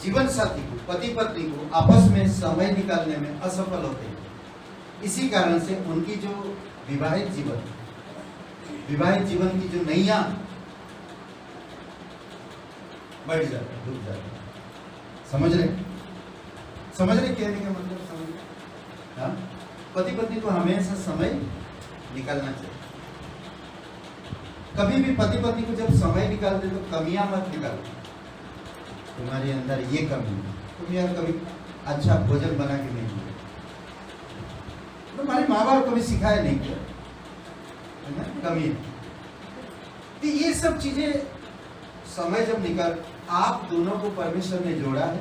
जीवन साथी को, पति पत्नी को आपस में समय निकालने में असफल होते हैं, इसी कारण से उनकी जो विवाहित जीवन की जो नैया बढ़ जाती है, डूब जाती है। समझ रहे कहने का मतलब? समझ रहे? हाँ, पति पत्नी को हमेशा समय निकालना चाहिए। कभी भी पति पत्नी को जब समय निकालते तो कमियां मत निकालो। तुम्हारे अंदर ये कमी है, तुम यार कभी अच्छा भोजन बना के नहीं दिए, तुम्हारे माँ बाप कभी सिखाया नहीं किया, है ना? कमी है। तो ये सब चीजें समय जब निकाल, आप दोनों को परमेश्वर ने जोड़ा है,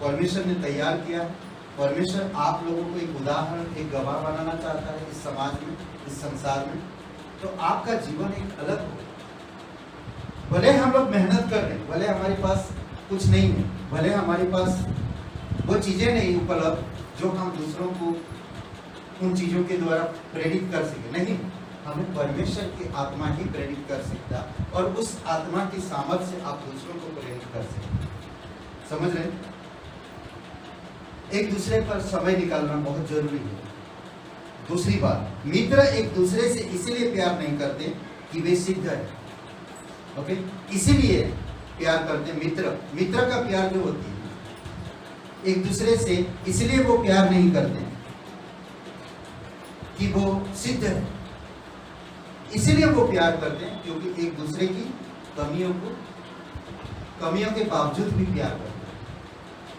परमेश्वर ने तैयार किया है, परमेश्वर आप लोगों को एक उदाहरण, एक गवाह बनाना चाहता है इस समाज में, इस संसार में। तो आपका जीवन एक अलग हो। भले हम लोग मेहनत कर रहे हैं, भले हमारे पास कुछ नहीं है, भले हमारे पास वो चीजें नहीं उपलब्ध जो हम दूसरों को उन चीजों के द्वारा प्रेरित कर सके, नहीं, हमें परमेश्वर की आत्मा ही प्रेरित कर सकता, और उस आत्मा की सामर्थ्य से आप दूसरों को प्रेरित कर सकते। समझ रहे? एक दूसरे पर समय निकालना बहुत जरूरी है। दूसरी बात, मित्र एक दूसरे से इसलिए प्यार नहीं करते कि वे सिद्ध है। ओके, इसीलिए प्यार करते मित्र का प्यार जो होती है एक दूसरे से, इसलिए वो प्यार नहीं करते कि वो सिद्ध है, इसलिए वो प्यार करते हैं क्योंकि एक दूसरे की कमियों के बावजूद भी प्यार करते हैं,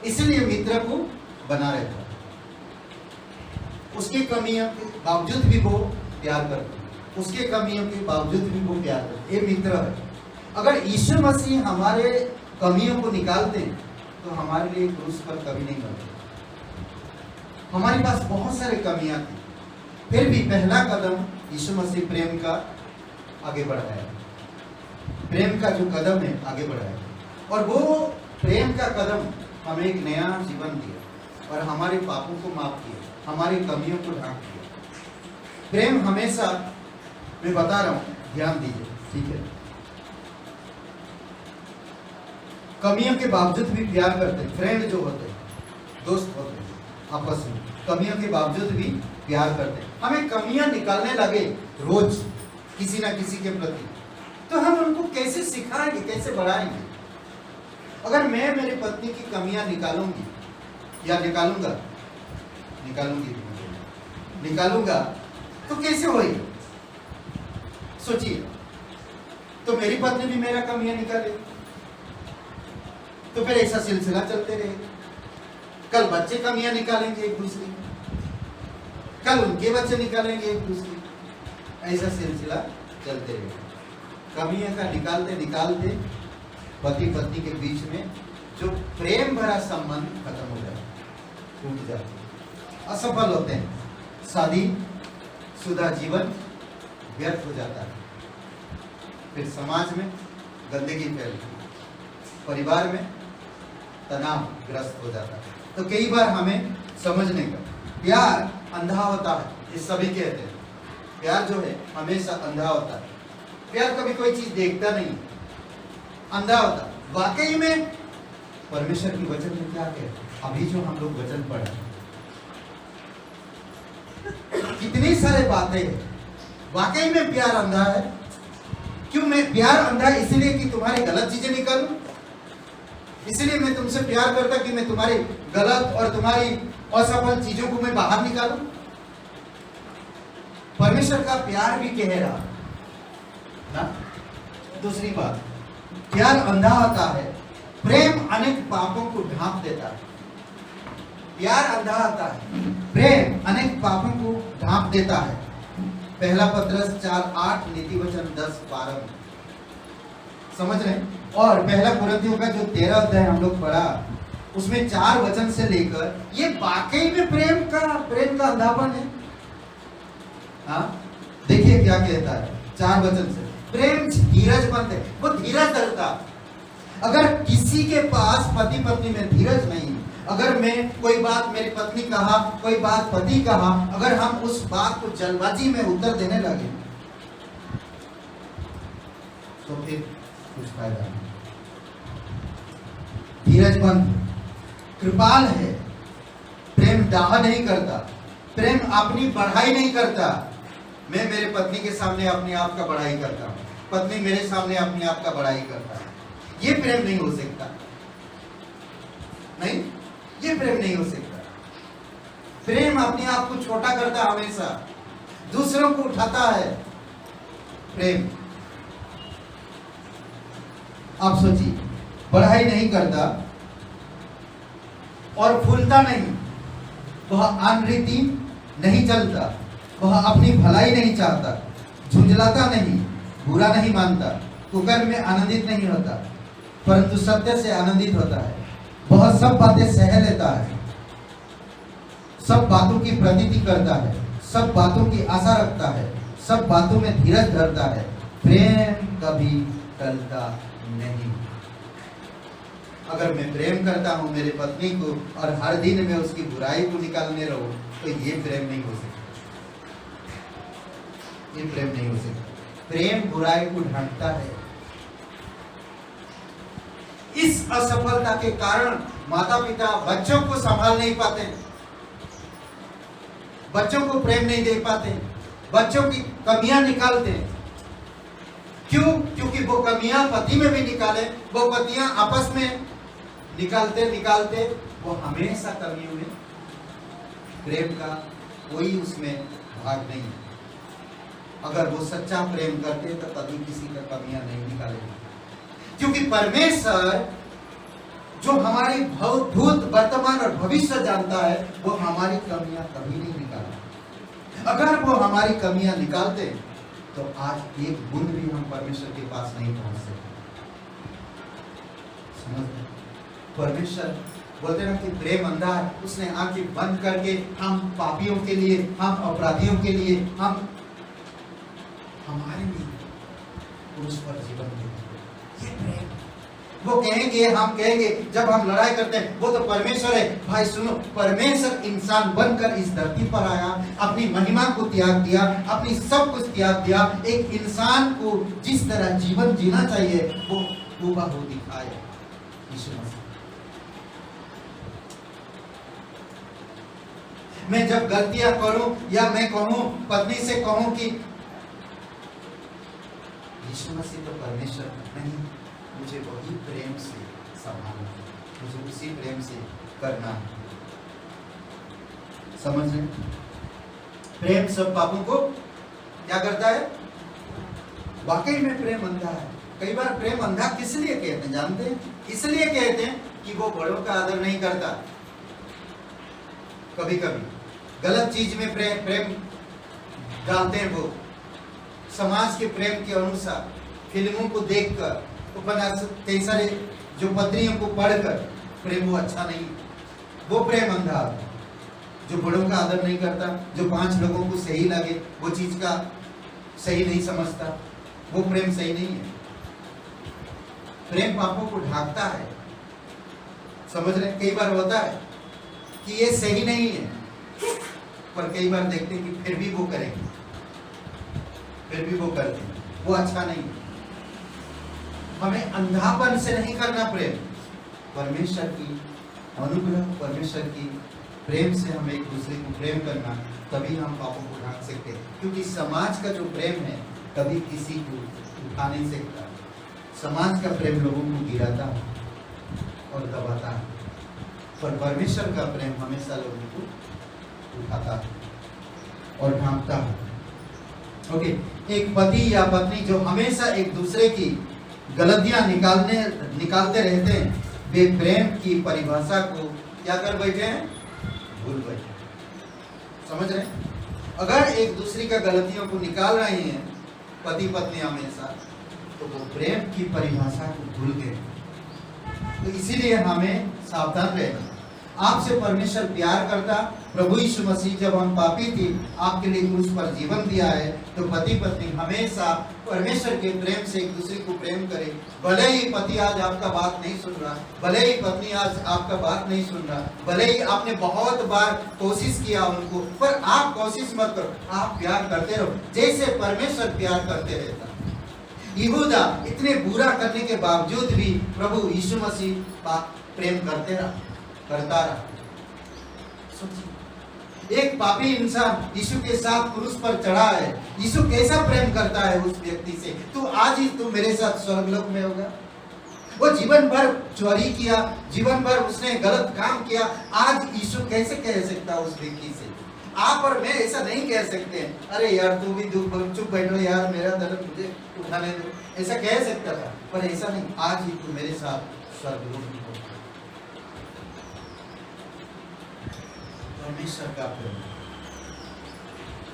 इसलिए मित्र को बना रहता है। उसकी कमियों के बावजूद भी वो प्यार करते हैं, उसके कमियों के बावजूद भी वो प्यार करते हैं। ये मित्र है। अगर यीशु मसीह हमारे कमियों को निकालते हैं तो हमारे लिए क्रूस पर कभी नहीं बनते। हमारे पास बहुत सारे कमियां थी, फिर भी पहला कदम यीशु मसीह प्रेम का आगे बढ़ाया, प्रेम का जो कदम है आगे बढ़ाया, और वो प्रेम का कदम हमें एक नया जीवन दिया और हमारे पापों को माफ किया, हमारी कमियों को ढांक दिया। प्रेम हमेशा, मैं बता रहा हूँ, ध्यान दीजिए, ठीक है? कमियों के बावजूद भी प्यार करते हैं। फ्रेंड जो होते हैं, दोस्त होते हैं, आपस में कमियों के बावजूद भी प्यार करते हैं। हमें कमियां निकालने लगे रोज किसी ना किसी के प्रति, तो हम उनको कैसे सिखाएंगे, कैसे बढ़ाएंगे? अगर मैं मेरी पत्नी की कमियां निकालूंगी या निकालूंगा तो कैसे होगी? सोचिए, तो मेरी पत्नी भी मेरा कमियां निकाले तो फिर ऐसा सिलसिला चलते रहेगा। कल बच्चे कमियां निकालेंगे एक दूसरे की, कल उनके बच्चे निकालेंगे एक दूसरे की, ऐसा सिलसिला चलते रहेगा। कमियां का निकालते पति पत्नी के बीच में जो प्रेम भरा संबंध खत्म हो जाता है, टूट जाता है, असफल होते हैं, शादी शुदा जीवन व्यर्थ हो जाता है, फिर समाज में गंदगी फैलती है, परिवार में तनाव ग्रस्त हो जाता है। तो कई बार हमें समझने का, प्यार अंधा होता है, ये सभी कहते हैं, प्यार जो है हमेशा अंधा होता है। प्यार कभी कोई चीज देखता नहीं, अंधा होता है। वाकई में परमेश्वर की वचन में क्या कहते हैं? अभी जो हम लोग वचन पढ़ा, कितनी सारे बातें हैं। वाकई में प्यार अंधा है। क्यों मैं प्यार अंधा है? इसलिए कि तुम्हारी गलत चीजें निकालूं, इसलिए मैं तुमसे प्यार करता कि मैं तुम्हारी गलत और तुम्हारी असफल चीजों को मैं बाहर निकालूं। परमेश्वर का प्यार भी गहरा ना। दूसरी बात, प्यार अंधा होता है, प्रेम अनेक पापों को ढांप देता है। प्यार अंधा होता है, प्रेम अनेक पापों को ढांप देता है। पहला पत्रस 4:8, नीति वचन 10:12 समझ रहे हैं। और पहला कुरिन्थियों का जो 13 अध्याय हम लोग पढ़ा, उसमें 4 वचन से लेकर ये वाकई में प्रेम का अंधापन है। हाँ, देखिए क्या कहता है 4 वचन से। प्रेम धीरजमंद है, वो धीरज धरता। अगर किसी के पास पति पत्नी में धीरज नहीं, अगर मैं कोई बात मेरी पत्नी कहा, कोई बात पति कहा, अगर हम उस बात को जल्दबाजी में उत्तर देने लगे तो फिर कुछ फायदा नहीं। धीरजमंद, कृपाल है, प्रेम दाह नहीं करता, प्रेम अपनी बढ़ाई नहीं करता। मैं मेरे पत्नी के सामने अपने आप का बढ़ाई करता हूँ, पत्नी मेरे सामने अपने आप का बढ़ाई करता है, ये प्रेम नहीं हो सकता। नहीं, ये प्रेम नहीं हो सकता। प्रेम अपने आप को छोटा करता है, हमेशा दूसरों को उठाता है। प्रेम, आप सोचिए, बढ़ाई नहीं करता और फूलता नहीं, वह अनरीति नहीं चलता, वह अपनी भलाई नहीं चाहता, झुंझलाता नहीं, बुरा नहीं मानता, कुकर्म में आनंदित नहीं होता, परंतु सत्य से आनंदित होता है। वह सब बातें सह लेता है, सब बातों की प्रतीति करता है, सब बातों की आशा रखता है, सब बातों में धीरज धरता है। प्रेम कभी टलता नहीं। अगर मैं प्रेम करता हूं मेरी पत्नी को और हर दिन मैं उसकी बुराई को निकालने रहूं, तो ये प्रेम नहीं हो सकता। ये प्रेम नहीं हो सकता। प्रेम बुराई को ढांकता है। इस असफलता के कारण माता पिता बच्चों को संभाल नहीं पाते, बच्चों को प्रेम नहीं दे पाते, बच्चों की कमियां निकालते। क्यों? क्योंकि वो कमियां पति में भी निकाले, वो पतियां आपस में निकालते वो हमेशा कमियों में, प्रेम का कोई उसमें भाग नहीं। अगर वो सच्चा प्रेम करते तो कभी किसी का कमियां नहीं निकालेंगे, क्योंकि परमेश्वर जो हमारी भूत, वर्तमान और भविष्य जानता है, वो हमारी कमियां कभी नहीं निकालता। अगर वो हमारी कमियां निकालते तो आज एक बूंद भी हम परमेश्वर के पास नहीं पहुंच सकते। समझ रहे? परमेश्वर बोलते ना कि प्रेम अंधा है, उसने आंखें बंद करके हम पापियों के लिए, हम अपराधियों के लिए, हम हमारे लिए उस पर जीवन दे। ये प्रेम। वो कहेंगे, हम कहेंगे जब हम लड़ाई करते हैं वो तो परमेश्वर है। भाई सुनो, परमेश्वर इंसान बनकर इस धरती पर आया, अपनी महिमा को त्याग दिया, अपनी सब कुछ त्याग दिया, एक इंसान को जिस तरह जीवन जीना चाहिए वो हूबहू दिखाया यीशु मसीह। मैं जब गलतियां करूं या मैं कहूं, पत्नी से कहूं कि यीशु मसीह तो परमेश्वर नहीं, मुझे वही प्रेम से संभालना है, मुझे उसी प्रेम से करना है। समझ रहे? प्रेम सब पापों को क्या करता है? वाकई में प्रेम अंधा है। कई बार प्रेम अंधा किस लिए कहते हैं जानते हैं? इसलिए कहते हैं कि वो बड़ों का आदर नहीं करता। कभी कभी गलत चीज में प्रेम डालते हैं। वो समाज के प्रेम के अनुसार फिल्मों को देखकर, कई सारे जो पत्रियों को पढ़कर प्रेम वो अच्छा नहीं, वो प्रेम अंधा। जो बड़ों का आदर नहीं करता, जो 5 लोगों को सही लगे वो चीज का सही नहीं समझता, वो प्रेम सही नहीं है। प्रेम पापों को ढांकता है। समझ रहे? कई बार होता है कि ये सही नहीं है, पर कई बार देखते हैं कि फिर भी वो करेंगे, फिर भी वो करते हैं, वो अच्छा नहीं है। हमें अंधापन से नहीं करना प्रेम, परमेश्वर की अनुग्रह, परमेश्वर की प्रेम से हमें एक दूसरे को प्रेम करना, तभी हम पापों को ढांक सकते हैं। क्योंकि समाज का जो प्रेम है कभी किसी को उठा नहीं सकता। समाज का प्रेम लोगों को गिराता है और दबाता है, पर परमेश्वर का प्रेम हमेशा लोगों को उठाता है और ढांकता है। ओके, एक पति या पत्नी जो हमेशा एक दूसरे की गलतियां निकालते रहते हैं, वे प्रेम की परिभाषा को क्या कर बैठे हैं? भूल बैठे। समझ रहे हैं? अगर एक दूसरे का गलतियों को निकाल रहे हैं पति पत्नी हमेशा, तो वो प्रेम की परिभाषा को भूल गए। तो इसीलिए हमें सावधान रहना। आपसे परमेश्वर प्यार करता। प्रभु यीशु मसीह जब हम पापी थे, आपके लिए क्रूस पर जीवन दिया है। तो पति पत्नी हमेशा परमेश्वर के प्रेम से एक दूसरे को प्रेम करे। भले ही पति आज आपका बात नहीं सुन रहा, भले ही पत्नी आज आपका बात नहीं सुन रहा, भले ही आपने बहुत बार कोशिश किया उनको, पर आप कोशिश मत करो, आप प्यार करते रहो जैसे परमेश्वर प्यार करते रहता। यहूदा इतने बुरा करने के बावजूद भी प्रभु यीशु मसीह प्रेम करता रहा। एक पापी इंसान यीशु के साथ क्रूस पर चढ़ा है। यीशु कैसा प्रेम करता है उस व्यक्ति से। तू आज ही तू मेरे साथ स्वर्गलोक में होगा। वो जीवन भर चोरी किया, जीवन भर उसने गलत काम किया। आज यीशु कैसे कह सकता उस व्यक्ति से? आप और मैं ऐसा नहीं कह सकते, अरे यार तू भी दुख चुप बैठो यार, मेरा दर्द मुझे उठाने दो, ऐसा कह सकता था। पर ऐसा नहीं, आज ही तू मेरे साथ स्वर्गलोक में होगा। परमेश्वर का प्रेम,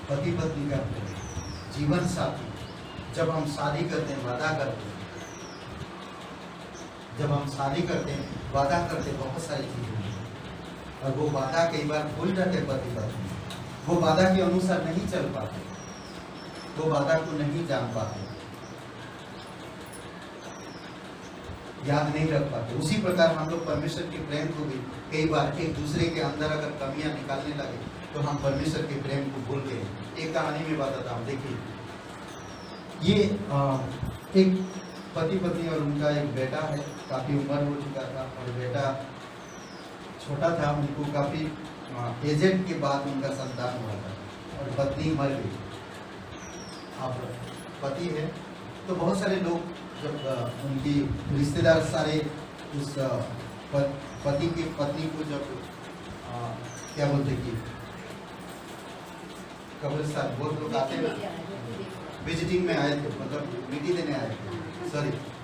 पति पत्नी का प्रेम, जीवन साथी, जब हम शादी करते हैं वादा करते हैं, जब हम शादी करते हैं वादा करते हैं बहुत सारी चीजें, और वो वादा कई बार भूल जाते पति पत्नी, वो वादा के अनुसार नहीं चल पाते, वो वादा को नहीं जान पाते, याद नहीं रख पाते। उसी प्रकार हम लोग परमेश्वर के प्रेम को भी कई बार एक दूसरे के अंदर अगर कमियां निकालने लगे तो हम परमेश्वर के प्रेम को भूल गए। एक कहानी में बताता हूँ, देखिए ये एक पति पत्नी और उनका एक बेटा है, काफी उम्र हो चुका था और बेटा छोटा था, उनको काफी एजेड के बाद उनका संतान हुआ था और पत्नी मर गई। अब पति है तो बहुत सारे लोग जब उनकी रिश्तेदार सारे उस पति की पत्नी को जब क्या बोलते कि कब्रिस्तान बहुत लोग आते हैं, विजिटिंग में आए थे, मतलब मिट्टी देने आए थे,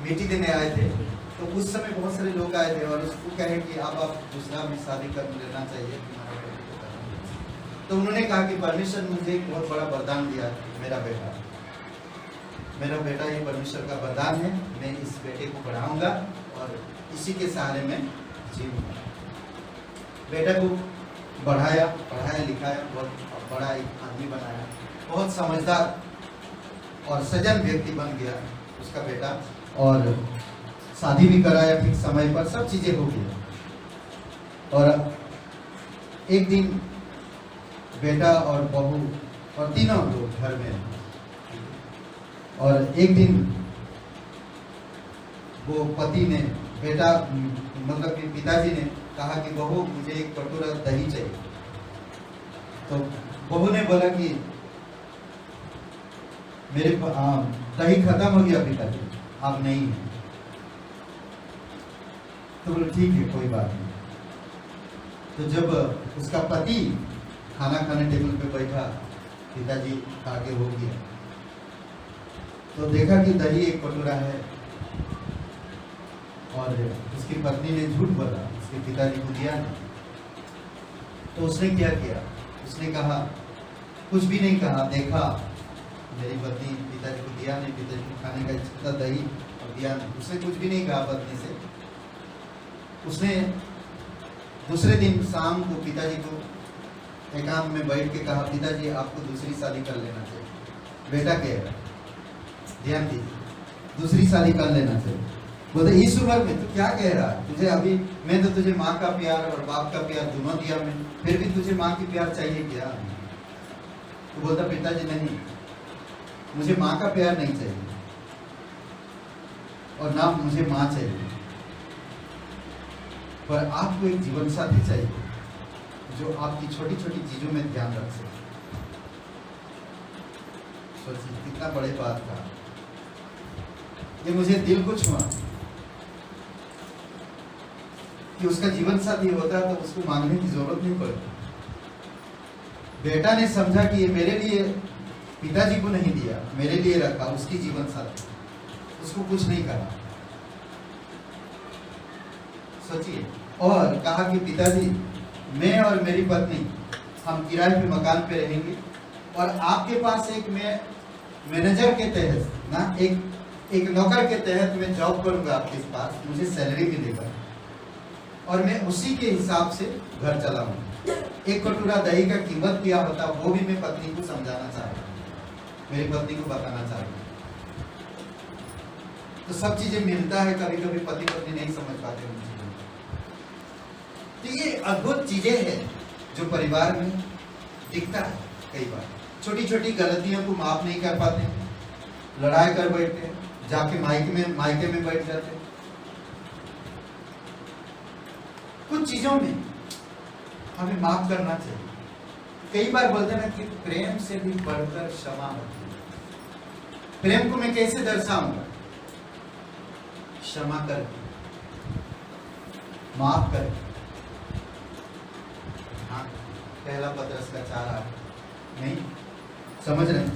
मिट्टी देने आए थे। तो उस समय बहुत सारे लोग आए थे और उसको कहे कि अब आप दूसरा भी शादी कर लेना चाहिए। तो उन्होंने कहा कि परमेश्वर मुझे एक बहुत बड़ा वरदान दिया, मेरा बेटा ये परमेश्वर का वरदान है, मैं इस बेटे को बढ़ाऊंगा और इसी के सहारे में जीऊंगा। बेटा को पढ़ाया लिखाया, बहुत बड़ा एक आदमी बनाया, बहुत समझदार और सज्जन व्यक्ति बन गया उसका बेटा, और शादी भी कराया ठीक समय पर, सब चीजें हो गई। और एक दिन बेटा और बहू और तीनों लोग घर में, और एक दिन वो पति ने बेटा मतलब कि पिताजी ने कहा कि बहू मुझे एक कटोरा दही चाहिए। तो बहू ने बोला कि मेरे दही खत्म हो गया पिताजी, आप नहीं है। तो बोले ठीक है कोई बात नहीं। तो जब उसका पति खाना खाने टेबल पे बैठा, पिताजी खा के हो गया, तो देखा कि दही एक कटोरा है और उसकी पत्नी ने झूठ बोला, उसके पिताजी को दिया नहीं। तो उसने क्या किया, उसने कहा, कुछ भी नहीं कहा, देखा मेरी पत्नी पिताजी को दिया नहीं, पिताजी को खाने का इच्छा था दही और दिया नहीं, उसने कुछ भी नहीं कहा पत्नी से। उसने दूसरे दिन शाम को पिताजी को एकांत में बैठ के कहा, पिताजी आपको दूसरी शादी कर लेना चाहिए। बेटा कह रहा, ध्यान दीजिए, दूसरी शादी कर लेना चाहिए। बोलते इस उम्र में तो क्या कह रहा है, तुझे अभी मैं तो तुझे माँ का प्यार और बाप का प्यार दोनों दिया मैं, फिर भी तुझे माँ की प्यार चाहिए क्या? तो बोलता पिताजी नहीं, मुझे माँ का प्यार नहीं चाहिए और ना मुझे माँ चाहिए, पर आपको एक जीवन साथी चाहिए जो आपकी छोटी छोटी चीजों में ध्यान रख सके। सोचिए कितना बड़े बात था ये, मुझे दिल को छुआ कि उसका जीवन साथी होता तो उसको मांगने की जरूरत नहीं पड़ती। बेटा ने समझा कि ये मेरे लिए पिताजी को नहीं दिया, मेरे लिए रखा, उसकी जीवन साथी, उसको कुछ नहीं कहा। सोचिए, और कहा कि पिताजी मैं और मेरी पत्नी हम किराए पे मकान पे रहेंगे और आपके पास एक मैं मैनेजर के तहत ना एक नौकर के तहत मैं जॉब करूंगा आपके पास, मुझे सैलरी मिलेगा और मैं उसी के हिसाब से घर चलाऊंगा। एक कटोरा दही का कीमत क्या होता वो भी मैं पत्नी को समझाना चाहता हूँ, मेरी पत्नी को बताना चाहता हूँ। तो सब चीजें मिलता है, कभी कभी पति पत्नी नहीं समझ पाते उन चीजों को। तो ये अद्भुत चीजें हैं जो परिवार में दिखता है। कई बार छोटी छोटी गलतियों को माफ नहीं कर पाते, लड़ाई कर बैठते हैं, जाके मायके में बैठ जाते हैं। कुछ चीजों में हमें माफ करना चाहिए। कई बार बोलते हैं कि प्रेम से भी बढ़कर क्षमा होती है। प्रेम को मैं कैसे दर्शाऊंगा? क्षमा कर, माफ कर। हाँ, पहला पत्रस का 4:8 नहीं समझ रहे?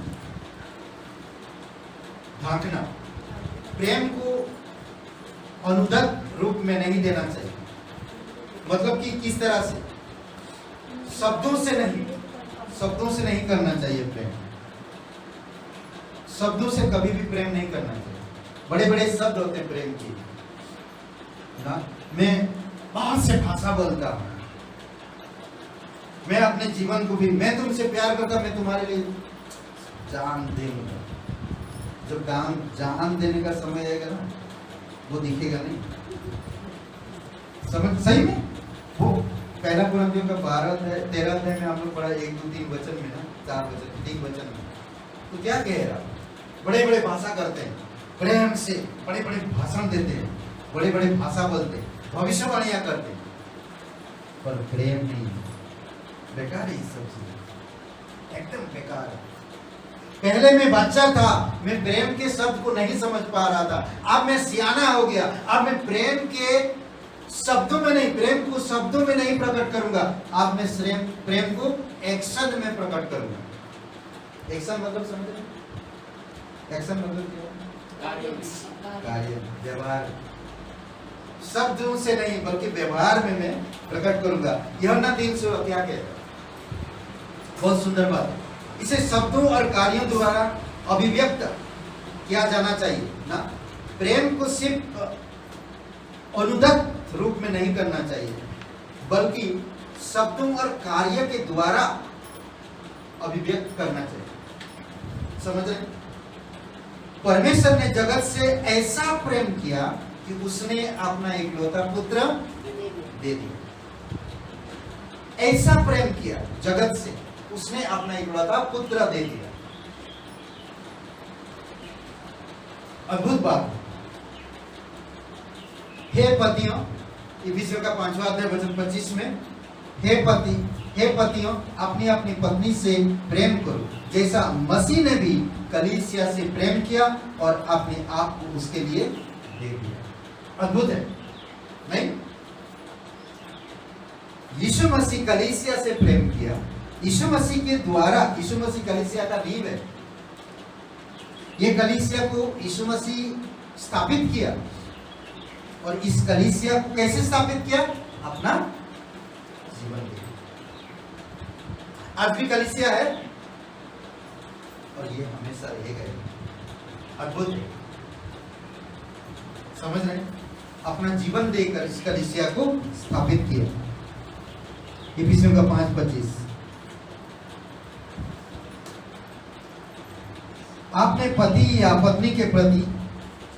ढांकना, प्रेम को अनुदत्त रूप में नहीं देना चाहिए। मतलब कि किस तरह से? शब्दों से नहीं करना चाहिए प्रेम। शब्दों से कभी भी प्रेम नहीं करना चाहिए। बड़े बड़े शब्द होते हैं प्रेम की ना, मैं बहुत से भाषा बोलता हूं, मैं अपने जीवन को भी, मैं तुमसे प्यार करता, मैं तुम्हारे लिए जान दूंगा। जब जान देने का समय आएगा ना, वो दिखेगा नहीं। समझ सही में? वो पहला कुरिन्थियों का 12-13 अध्याय में हम लोग पढ़ा, 1, 2, 3 वचन में ना, 4 वचन, 3 वचन में। तो क्या कह रहा? बड़े बड़े भाषा करते हैं, प्रेम से बड़े बड़े भाषण देते हैं, बड़े बड़े भाषा बोलते हैं, भविष्यवाणियां करते हैं, पर प्रेम नहीं। बेकार है ये सब चीजें, एकदम बेकार है। पहले मैं बच्चा था, मैं प्रेम के शब्द को नहीं समझ पा रहा था, अब मैं सियाना हो गया, अब मैं प्रेम के शब्दों में नहीं, प्रेम को शब्दों में नहीं प्रकट करूंगा, अब मैं प्रेम को एक्शन में प्रकट करूंगा। एक्शन मतलब समझ रहे? एक्शन मतलब क्या? कार्य, व्यवहार। शब्दों से नहीं बल्कि व्यवहार में मैं प्रकट करूंगा। यूहन्ना 3 से क्या कहता है? बहुत सुंदर बात। इसे शब्दों और कार्यों द्वारा अभिव्यक्त किया जाना चाहिए ना। प्रेम को सिर्फ अनुदत्त रूप में नहीं करना चाहिए, बल्कि शब्दों और कार्य के द्वारा अभिव्यक्त करना चाहिए। समझ रहे? परमेश्वर ने जगत से ऐसा प्रेम किया कि उसने अपना इकलौता पुत्र दे दिया। ऐसा प्रेम किया जगत से, उसने अपना इकलौता पुत्र दे दिया। अद्भुत बात। हे पतियों, इफिसियों का 5वां अध्याय वचन 25 में, हे पतियों अपनी अपनी पत्नी से प्रेम करो, जैसा मसीह ने भी कलीसिया से प्रेम किया और अपने आप को उसके लिए दे दिया। अद्भुत है नहीं? यीशु मसीह कलीसिया से प्रेम किया, यीशु मसीह के द्वारा, यीशु मसीह कलीसिया का नींव है। ये कलीसिया को यीशु मसीह स्थापित किया, और इस कलीसिया को कैसे स्थापित किया? अपना जीवन दिया। आज भी कलीसिया है और ये हमेशा रहेगा। अद्भुत है, समझ रहे? अपना जीवन देकर इस कलीसिया को स्थापित किया। इफिसियों का 5:25। आपने पति या पत्नी के प्रति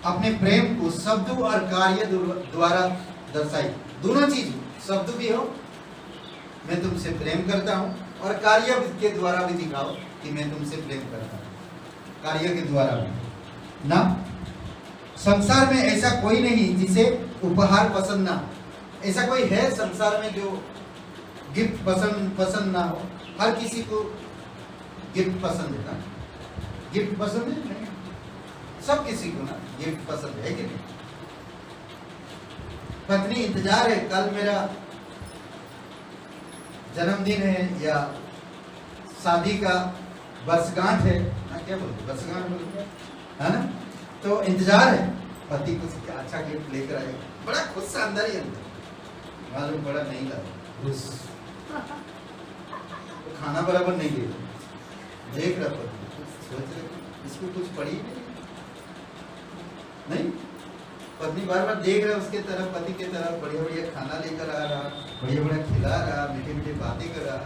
अपने प्रेम को शब्दों और कार्य द्वारा दर्शाई। दोनों चीज, शब्द भी हो मैं तुमसे प्रेम करता हूं, और कार्य के द्वारा भी दिखाओ कि मैं तुमसे प्रेम करता हूं। कार्य के द्वारा भी ना। संसार में ऐसा कोई नहीं जिसे उपहार पसंद ना हो। ऐसा कोई है संसार में जो गिफ्ट पसंद ना हो? हर किसी को गिफ्ट पसंद है ना? गिफ्ट पसंद है नहीं? सब किसी को ना गिफ्ट पसंद है कि नहीं? पत्नी इंतजार है, कल मेरा जन्मदिन है या शादी का वर्षगांठ है ना, क्या बोलते वर्षगांठ बोलते है ना, तो इंतजार है पति कुछ अच्छा गिफ्ट लेकर आएगा, बड़ा खुश शानदार ही अंदर मालूम बड़ा नहीं लगा खुश, तो खाना बराबर नहीं दे देख रहा पति, सोच रहे इसको कुछ पड़ी नहीं, पत्नी बार बार देख रहा उसके तरफ, पति के तरफ, बढ़िया बढ़िया खाना लेकर आ रहा, बढ़िया बढ़िया खिला रहा, मीठे मीठे बातें कर रहा,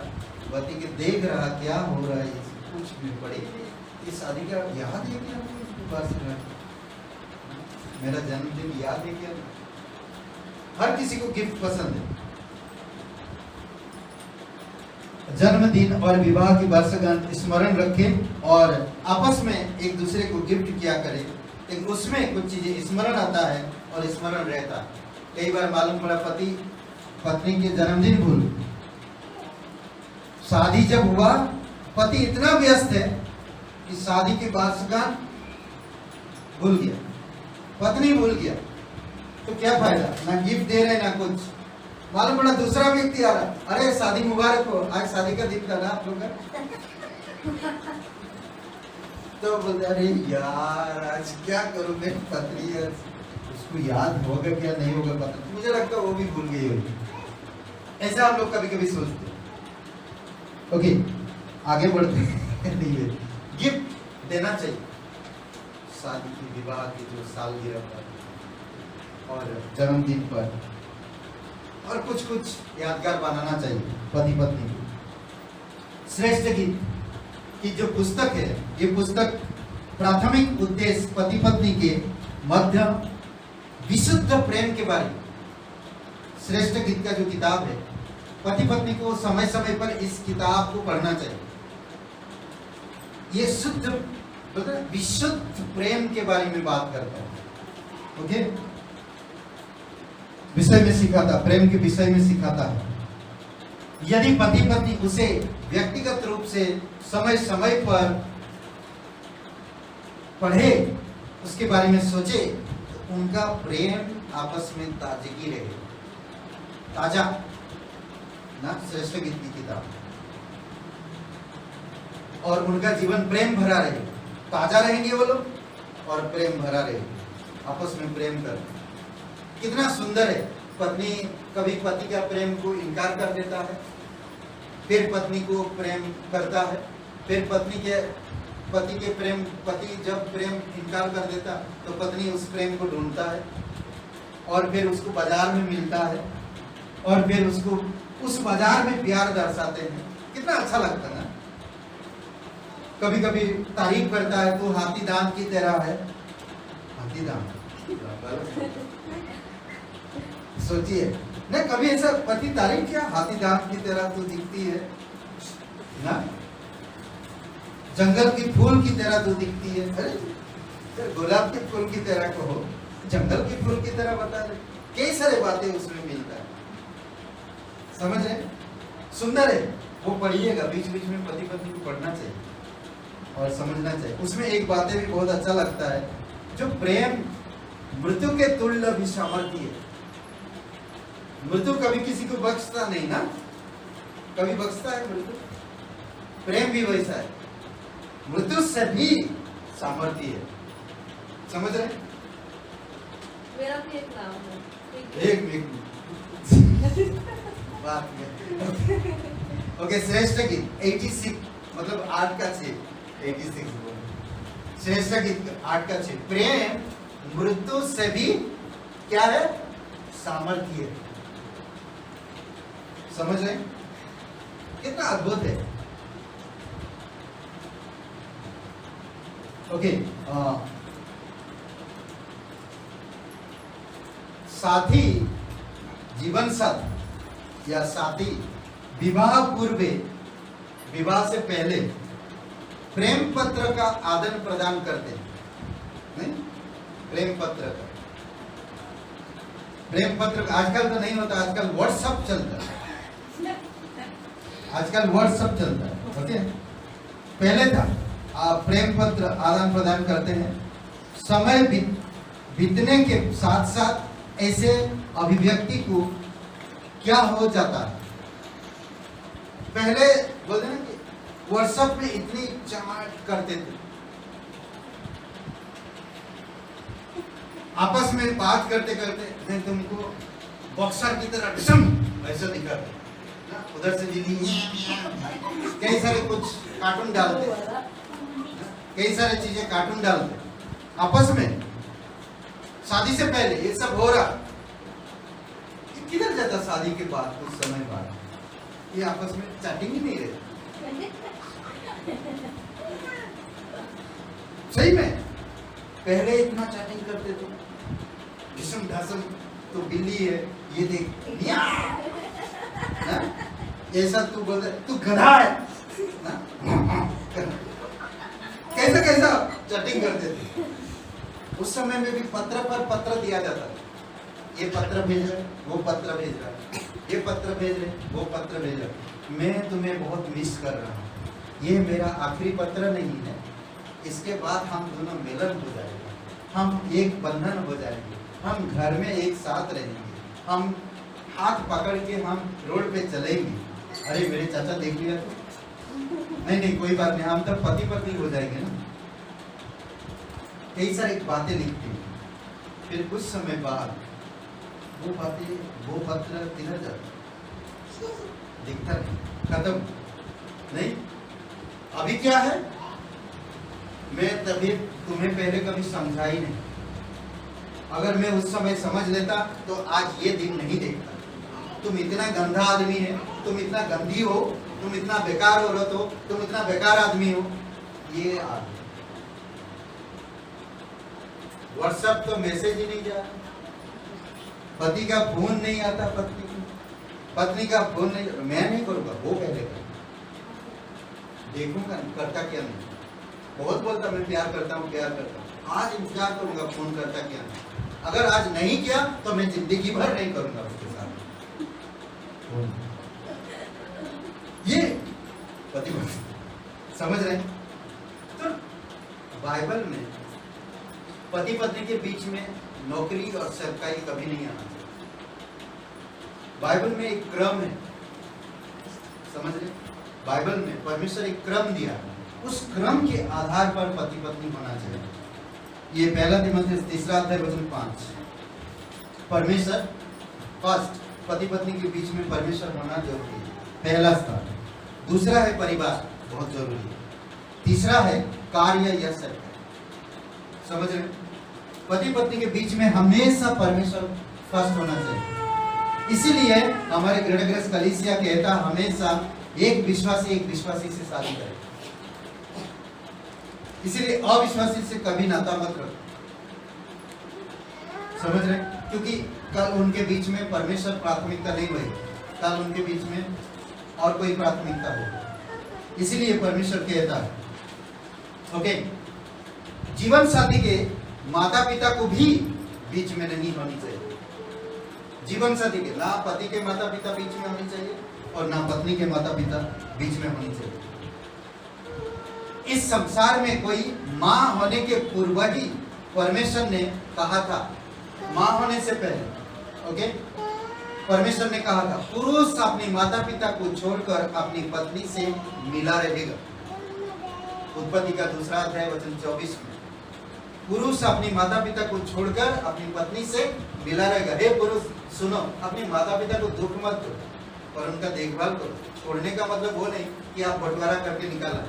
पति के देख रहा क्या हो रहा है, कुछ भी पड़ी इस शादी का याद है क्या, मेरा जन्मदिन याद है क्या। हर किसी को गिफ्ट पसंद है, जन्मदिन और विवाह की वर्षगांठ स्मरण रखें और आपस में एक दूसरे को गिफ्ट किया करें, एक उसमें कुछ चीजें स्मरण आता है और स्मरण रहता है। कई बार मालूम पड़ा पति पत्नी के जन्मदिन भूल, शादी जब हुआ पति इतना व्यस्त है कि शादी की वर्षगांठ भूल गया, पत्नी भूल गया, तो क्या फायदा, ना गिफ्ट दे रहे ना कुछ, मालूम पड़ा दूसरा व्यक्ति आ रहा, अरे शादी मुबारक हो, आज शादी का दिन था ना आप लोग का, तो बोलते अरे यार आज क्या करूं, मेरी पत्नी है, उसको याद होगा क्या नहीं होगा पता, मुझे लगता है वो भी भूल गई होगी, ऐसा हम लोग कभी कभी सोचते हैं। ओके आगे बढ़ते हैं। गिफ्ट देना चाहिए शादी की विवाह की जो सालगिरह पर और जन्मदिन पर, और कुछ कुछ यादगार बनाना चाहिए पति पत्नी को। श्रेष्ठ गीत की जो पुस्तक है, ये पुस्तक प्राथमिक उद्देश्य पति पत्नी के मध्य विशुद्ध प्रेम के बारे में, श्रेष्ठ गीत का जो किताब है, पति पत्नी को समय समय पर इस किताब को पढ़ना चाहिए। ये शुद्ध विशुद्ध प्रेम के बारे में बात करता है, ओके, विषय में सिखाता, प्रेम के विषय में सिखाता है। यदि पति पत्नी उसे व्यक्तिगत रूप से समय समय पर पढ़े, उसके बारे में सोचे, तो उनका प्रेम आपस में ताजगी रहे, ताजा ना, श्रेष्ठ गीत की किताब, और उनका जीवन प्रेम भरा रहे, ताजा रहेंगे वो लोग और प्रेम भरा रहे, आपस में प्रेम कर। कितना सुंदर है, पत्नी कभी पति का प्रेम को इनकार कर देता है, फिर पत्नी को प्रेम करता है, फिर पति के प्रेम, पति जब प्रेम इनकार कर देता तो पत्नी उस प्रेम को ढूंढता है और फिर उसको बाजार में मिलता है और फिर उसको उस बाजार में प्यार दर्शाते हैं, कितना अच्छा लगता है ना। कभी कभी तारीफ करता है, तो हाथी दांत की तरह है, हाथी दांत सोचिए ना, कभी ऐसा पति तारीफ किया, हाथी दांत की तरह तू दिखती है ना, जंगल की फूल की तरह तू दिखती है, अरे गुलाब के फूल की तरह कहो, जंगल की फूल की तरह बता रहे, कई सारे बातें उसमें मिलता है, समझ रहे, सुंदर है वो, पढ़िएगा, बीच बीच में पति पत्नी को पढ़ना चाहिए और समझना चाहिए। उसमें एक बातें भी बहुत अच्छा लगता है, जो प्रेम मृत्यु के तुल्य भी सामर्थ्य है। मृत्यु कभी किसी को बख्शता नहीं ना, कभी बख्शता है मृत्यु, प्रेम भी वैसा है, मृत्यु से भी सामर्थ्य है, समझ रहे, मेरा भी एक नाम है, एक बात ओके। श्रेष्ठ गीत 86 मतलब 8 का 6, 86 श्रेष्ठ गीत 8 का 6, प्रेम मृत्यु से भी क्या है, सामर्थ्य है, समझ रहे, कितना अद्भुत है। ओके, साथी, जीवन साथी या साथी विवाह पूर्वे, विवाह से पहले प्रेम पत्र का आदान प्रदान करते हैं, नहीं, प्रेम पत्र का, प्रेम पत्र आजकल तो नहीं होता, आजकल व्हाट्सएप चलता है, आजकल व्हाट्सएप चलता है, ओके, पहले था आप प्रेम पत्र आदान प्रदान करते हैं। समय बीतने के साथ साथ ऐसे अभिव्यक्ति को क्या हो जाता है, पहले बोलते हैं कि व्हाट्सएप में इतनी चैट करते थे, आपस में बात करते करते मैं तुमको बॉक्सर की तरह डिसम ऐसा दिखाते ना, उधर से दीदी कई सारे कुछ कार्टून डालते, कई सारे चीजें कार्टून डालते आपस में। शादी से पहले ये सब हो रहा, किधर जाता शादी के बाद कुछ समय बाद, ये आपस में चैटिंग ही नहीं रहती। सही में पहले इतना चैटिंग करते थे, घिसम ढासम, तो बिल्ली है ये देख ना, ऐसा तू बोल तू गधा है ना, कैसा कैसा चैटिंग करते थे। उस समय में भी पत्र पर पत्र दिया जाता था, ये पत्र भेज रहे, वो पत्र भेज रहा, ये पत्र भेज रहे, वो पत्र भेज रहा। मैं तुम्हें बहुत मिस कर रहा हूँ, ये मेरा आखिरी पत्र नहीं है, इसके बाद हम दोनों मिलन हो जाएगा, हम एक बंधन हो जाएंगे, हम घर में एक साथ रहेंगे, हम हाथ पकड़ के हम रोड पे चलेंगे। अरे मेरे चाचा देख लिया तो, नहीं नहीं कोई बात नहीं, हम तो पति पत्नी हो जाएंगे ना। कई सारी बातें लिखती हैं, फिर कुछ समय बाद वो बातें, वो पत्र किधर जाता, दिखता नहीं, खत्म नहीं। अभी क्या है, मैं तभी तुम्हें पहले कभी समझा ही नहीं, अगर मैं उस समय समझ लेता तो आज ये दिन नहीं देखता। तुम इतना गंदा आदमी है, तुम इतना गंदी हो, तुम इतना बेकार औरत हो, तुम इतना बेकार आदमी हो, ये आदमी। व्हाट्सएप तो मैसेज ही नहीं जा रहा, पति का फोन नहीं आता, पत्नी का फोन नहीं, मैं नहीं करूंगा, वो पहले कर देखूंगा करता क्या नहीं। बहुत बोलता मैं प्यार करता हूँ, प्यार करता हूँ, आज इंतजार करूंगा फोन करता क्या नहीं। अगर आज नहीं किया तो मैं जिंदगी भर नहीं करूंगा उसके साथ। ये पति समझ रहे हैं? तो बाइबल में पति पत्नी के बीच में नौकरी और सरकारी कभी नहीं आना चाहिए। बाइबल में एक क्रम है, समझ रहे? बाइबल में परमेश्वर एक क्रम दिया, उस क्रम के आधार पर पति पत्नी होना चाहिए। ये पहला तीमुथियुस 3:5। परमेश्वर फर्स्ट, पति पत्नी के बीच में परमेश्वर होना जरूरी है, पहला स्थान। दूसरा है परिवार, बहुत जरूरी है। तीसरा है कार्य या सरकार। समझ रहे? पति पत्नी के बीच में हमेशा परमेश्वर फर्स्ट होना चाहिए। इसीलिए हमारे गृहग्रस्त कलीसिया कहता हमेशा एक विश्वासी से शादी करे। इसीलिए अविश्वासी से कभी नाता मत रखो। समझ रहे? क्योंकि कल उनके बीच में परमेश्वर प्राथमिकता नहीं हुई, कल उनके बीच में और कोई प्राथमिकता हो। इसीलिए परमेश्वर कहता है, ओके, जीवन साथी के माता पिता को भी बीच में नहीं होनी चाहिए। जीवन साथी के, ना पति के माता पिता बीच में होनी चाहिए और ना पत्नी के माता पिता बीच में होनी चाहिए। इस संसार में कोई मां होने के पूर्व ही परमेश्वर ने कहा था, मां होने से पहले, ओके, परमेश्वर ने कहा था पुरुष अपनी माता पिता को छोड़कर अपनी पत्नी से मिला रहेगा। उत्पत्ति का 2 अध्याय वचन 24 में पुरुष अपनी माता पिता को छोड़कर अपनी पत्नी से मिला रहेगा। हे पुरुष सुनो, अपनी माता पिता को दुख मत दो और उनका देखभाल करो। छोड़ने का मतलब वो नहीं कि आप बंटवारा करके निकाला,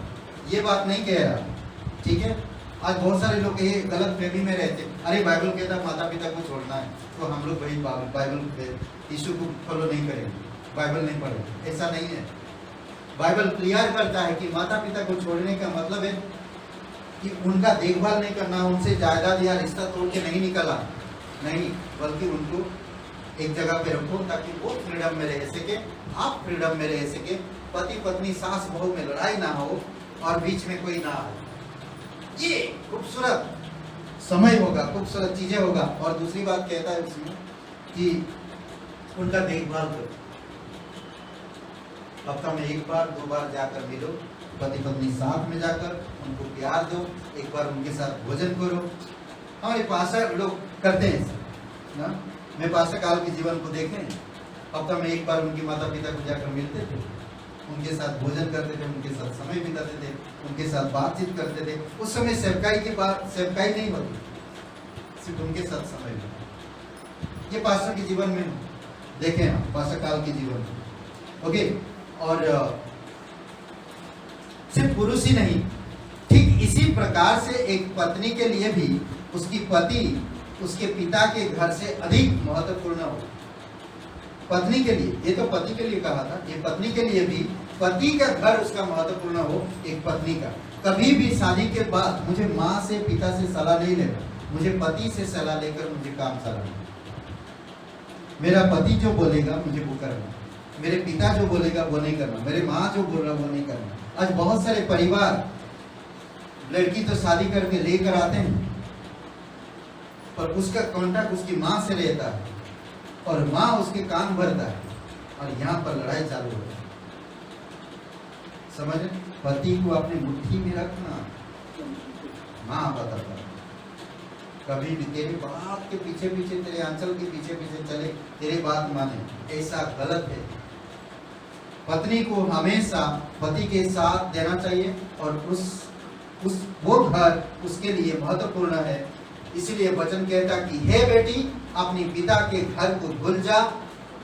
ये बात नहीं कह रहा, ठीक है। आज बहुत सारे लोग ये गलत फहमी में रहते, अरे बाइबल कहता है माता पिता को छोड़ना है तो हम लोग वही बाइबल यीशु को फॉलो नहीं करेंगे, बाइबल नहीं पढ़ेंगे। ऐसा नहीं है। बाइबल क्लियर करता है कि माता पिता को छोड़ने का मतलब है कि उनका देखभाल नहीं करना, उनसे जायदाद या रिश्ता तोड़ के नहीं निकाला, नहीं, बल्कि उनको एक जगह पे रखो ताकि वो फ्रीडम में रह सके, आप फ्रीडम में रह सके, पति पत्नी सास बहू में लड़ाई ना हो और बीच में कोई ना आए। ये खूबसूरत समय होगा, खूबसूरत चीजें होगा। और दूसरी बात कहता है उसमें कि उनका देखभाल करो, हफ्ता में 1 बार 2 बार जाकर मिलो, पति पत्नी साथ में जाकर उनको प्यार दो, एक बार उनके साथ भोजन करो। हमारे पास्टर लोग करते हैं ना, मैं पास्टर काल के जीवन को देखें, हफ्ता में 1 बार उनके माता पिता को जाकर मिलते थे, उनके साथ भोजन करते थे, उनके साथ समय बिताते थे, उनके साथ बातचीत करते थे। उस समय सेवकाई की बात सेवकाई नहीं होती, सिर्फ उनके साथ समय बिताते। ये पास्टर के जीवन में देखें हम, पास्टर काल के जीवन में। ओके, और सिर्फ पुरुष ही नहीं, ठीक इसी प्रकार से एक पत्नी के लिए भी उसकी पति उसके पिता के घर से अधिक महत्वपूर्ण हो। पत्नी के लिए, ये तो पति के लिए कहा था, ये पत्नी के लिए भी पति का घर उसका महत्वपूर्ण हो। एक पत्नी का कभी भी शादी के बाद मुझे माँ से पिता से सलाह नहीं लेना, मुझे पति से सलाह लेकर मुझे काम चलाना। मेरा पति जो बोलेगा मुझे वो करना, मेरे पिता जो बोलेगा वो नहीं करना, मेरे माँ जो बोल रहा वो नहीं करना। आज बहुत सारे परिवार लड़की तो शादी करके लेकर आते हैं, पर उसका कांटेक्ट उसकी माँ से रहता है और माँ उसके कान भरता है, और यहाँ पर लड़ाई चालू होती है। समझ, पति को अपनी मुट्ठी में रखना, माँ बताता है। कभी भी तेरी बात के पीछे पीछे, तेरे आंचल के पीछे पीछे चले, तेरी बात माने, ऐसा गलत है। पत्नी को हमेशा पति के साथ देना चाहिए, और वो घर उसके लिए महत्वपूर्ण है। इसलिए वचन कहता कि हे बेटी, अपनी पिता के घर को भूल जा,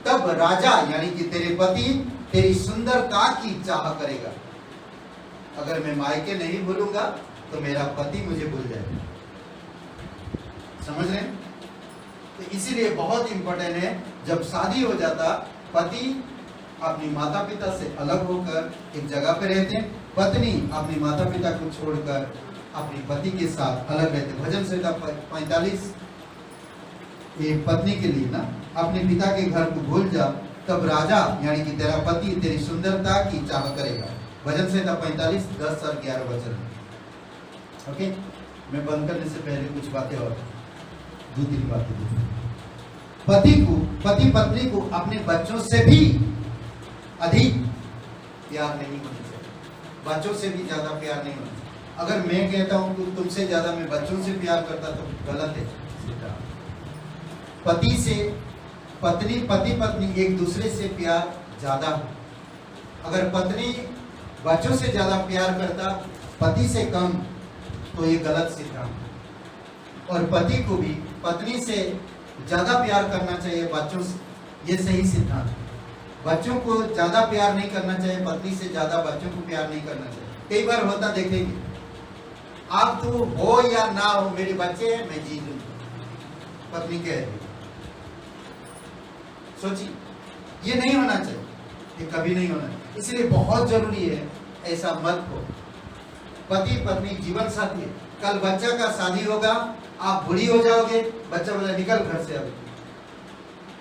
तब राजा यानी कि तेरे पति तेरी सुंदरता की चाह करेगा। अगर मैं मायके नहीं भूलूंगा तो मेरा पति मुझे भूल जाएगा। समझ रहे? तो इसीलिए बहुत इंपॉर्टेंट है, जब शादी हो जाता पति अपनी माता पिता से अलग होकर एक जगह पे रहते हैं, पत्नी अपनी माता पिता को छोड़कर अपनी पति के साथ अलग रहते। भजन संहिता 45, ये पत्नी के लिए ना, अपने पिता के घर को भूल जा, तब राजा यानी कि तेरा पति तेरी सुंदरता की चाह करेगा। भजन संहिता 45, 10 और 11 वचन। ओके, मैं बंद करने से पहले कुछ बातें और, 2-3 बातें। पति पत्नी को अपने बच्चों से भी अधिक प्यार नहीं होना चाहिए, बच्चों से भी ज्यादा प्यार नहीं होना चाहिए। अगर मैं कहता हूं कि तुमसे ज्यादा मैं बच्चों से प्यार करता तो गलत है। पति से पत्नी एक दूसरे से प्यार ज्यादा हो। अगर पत्नी बच्चों से ज्यादा प्यार करता, पति से कम, तो ये गलत सिद्धांत। और पति को भी पत्नी से ज्यादा प्यार करना चाहिए बच्चों से, ये सही सिद्धांत। बच्चों को ज्यादा प्यार नहीं करना चाहिए, पत्नी से ज्यादा बच्चों को प्यार नहीं करना चाहिए। कई बार होता देखेंगे, आप तो हो या ना हो, मेरे बच्चे हैं, मैं जी लूंगा, पत्नी कह रही। सोचिए, ये नहीं होना चाहिए, ये कभी नहीं होना चाहिए। इसलिए बहुत जरूरी है ऐसा मत हो। पति पत्नी जीवन साथी है। कल बच्चा का शादी होगा, आप बुढ़ी हो जाओगे, बच्चा बोला निकल घर से, अभी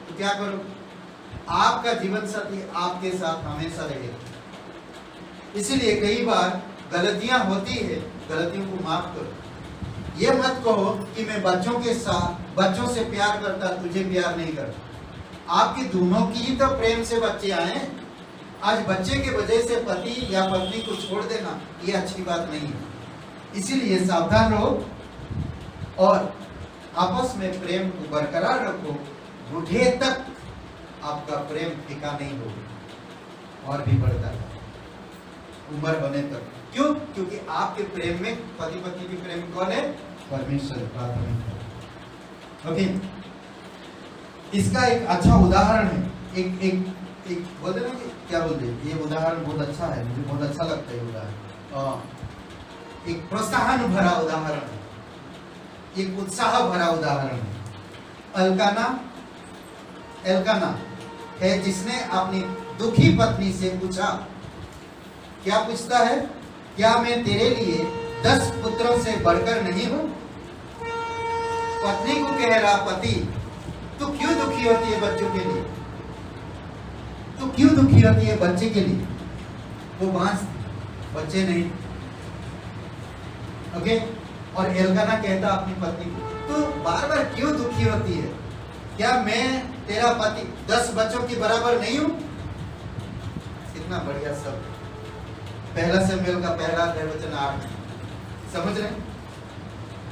तो क्या करो? आपका जीवन साथी आपके साथ हमेशा रहेगा। इसीलिए कई बार गलतियां होती है, गलतियों को माफ करो। ये मत कहो कि मैं बच्चों से प्यार करता, तुझे प्यार नहीं करता। आपकी दोनों की ही तो प्रेम से बच्चे आए। आज बच्चे के वजह से पति या पत्नी को छोड़ देना, ये अच्छी बात नहीं है। इसीलिए सावधान रहो और आपस में प्रेम को बरकरार रखो। बूढ़े तक आपका प्रेम फीका नहीं होगा और भी बढ़ता है उम्र बने तक। क्यों? क्योंकि आपके प्रेम में, पति पत्नी के प्रेम कौन है? परमेश्वर प्राथमिक है। ओके, इसका एक अच्छा उदाहरण है। एक बोलते ना, क्या बोलते, ये उदाहरण बहुत अच्छा है, मुझे बहुत अच्छा लगता है उदाहरण। एक प्रोत्साहन भरा उदाहरण है, एक उत्साह भरा उदाहरण है। एल्काना है जिसने अपनी दुखी पत्नी से पूछा, क्या पूछता है? क्या मैं तेरे लिए 10 पुत्रों से बढ़कर नहीं हूं? पत्नी को कह रहा पति, तू क्यों दुखी होती है बच्चों के लिए? तू क्यों दुखी होती है बच्चे के लिए? वो बांस, बच्चे नहीं। ओके, और एल्काना कहता अपनी पत्नी को, तू बार बार क्यों दुखी होती है? क्या मैं तेरा पति 10 बच्चों के बराबर नहीं हूं? कितना बढ़िया शब्द। पहला शमूएल का पहला अध्याय वचन 8। समझ रहे?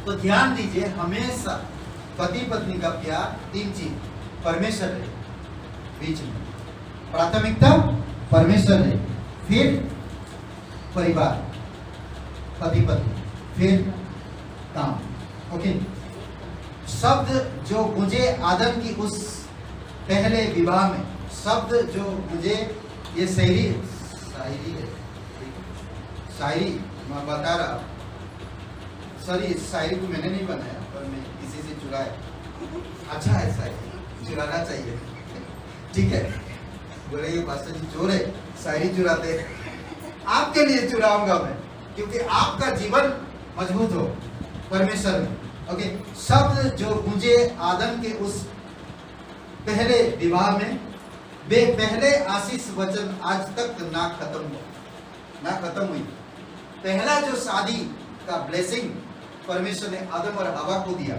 तो ध्यान दीजिए, हमेशा पति पत्नी का प्यार 3 चीज, परमेश्वर है बीच में, प्राथमिकता परमेश्वर है, फिर परिवार, पति पत्नी, फिर काम। ओके, शब्द जो मुझे आदम की उस पहले विवाह में, शब्द जो मुझे, ये शायरी है, शायरी मैं बता रहा, सॉरी इस शायरी को मैंने नहीं बनाया पर मैं किसी से चुराया। अच्छा है शायरी, चुराना चाहिए, ठीक है। बोले ये पास्टर जी चोर है, शायरी चुराते हैं। आपके लिए चुराऊंगा मैं, क्योंकि आपका जीवन मजबूत हो परमेश्वर में। ओके, शब्द जो मुझे आदम के उस पहले विवाह में, वे पहले आशीष वचन आज तक ना खत्म हुई। पहला जो शादी का ब्लेसिंग परमेश्वर ने आदम और हवा को दिया,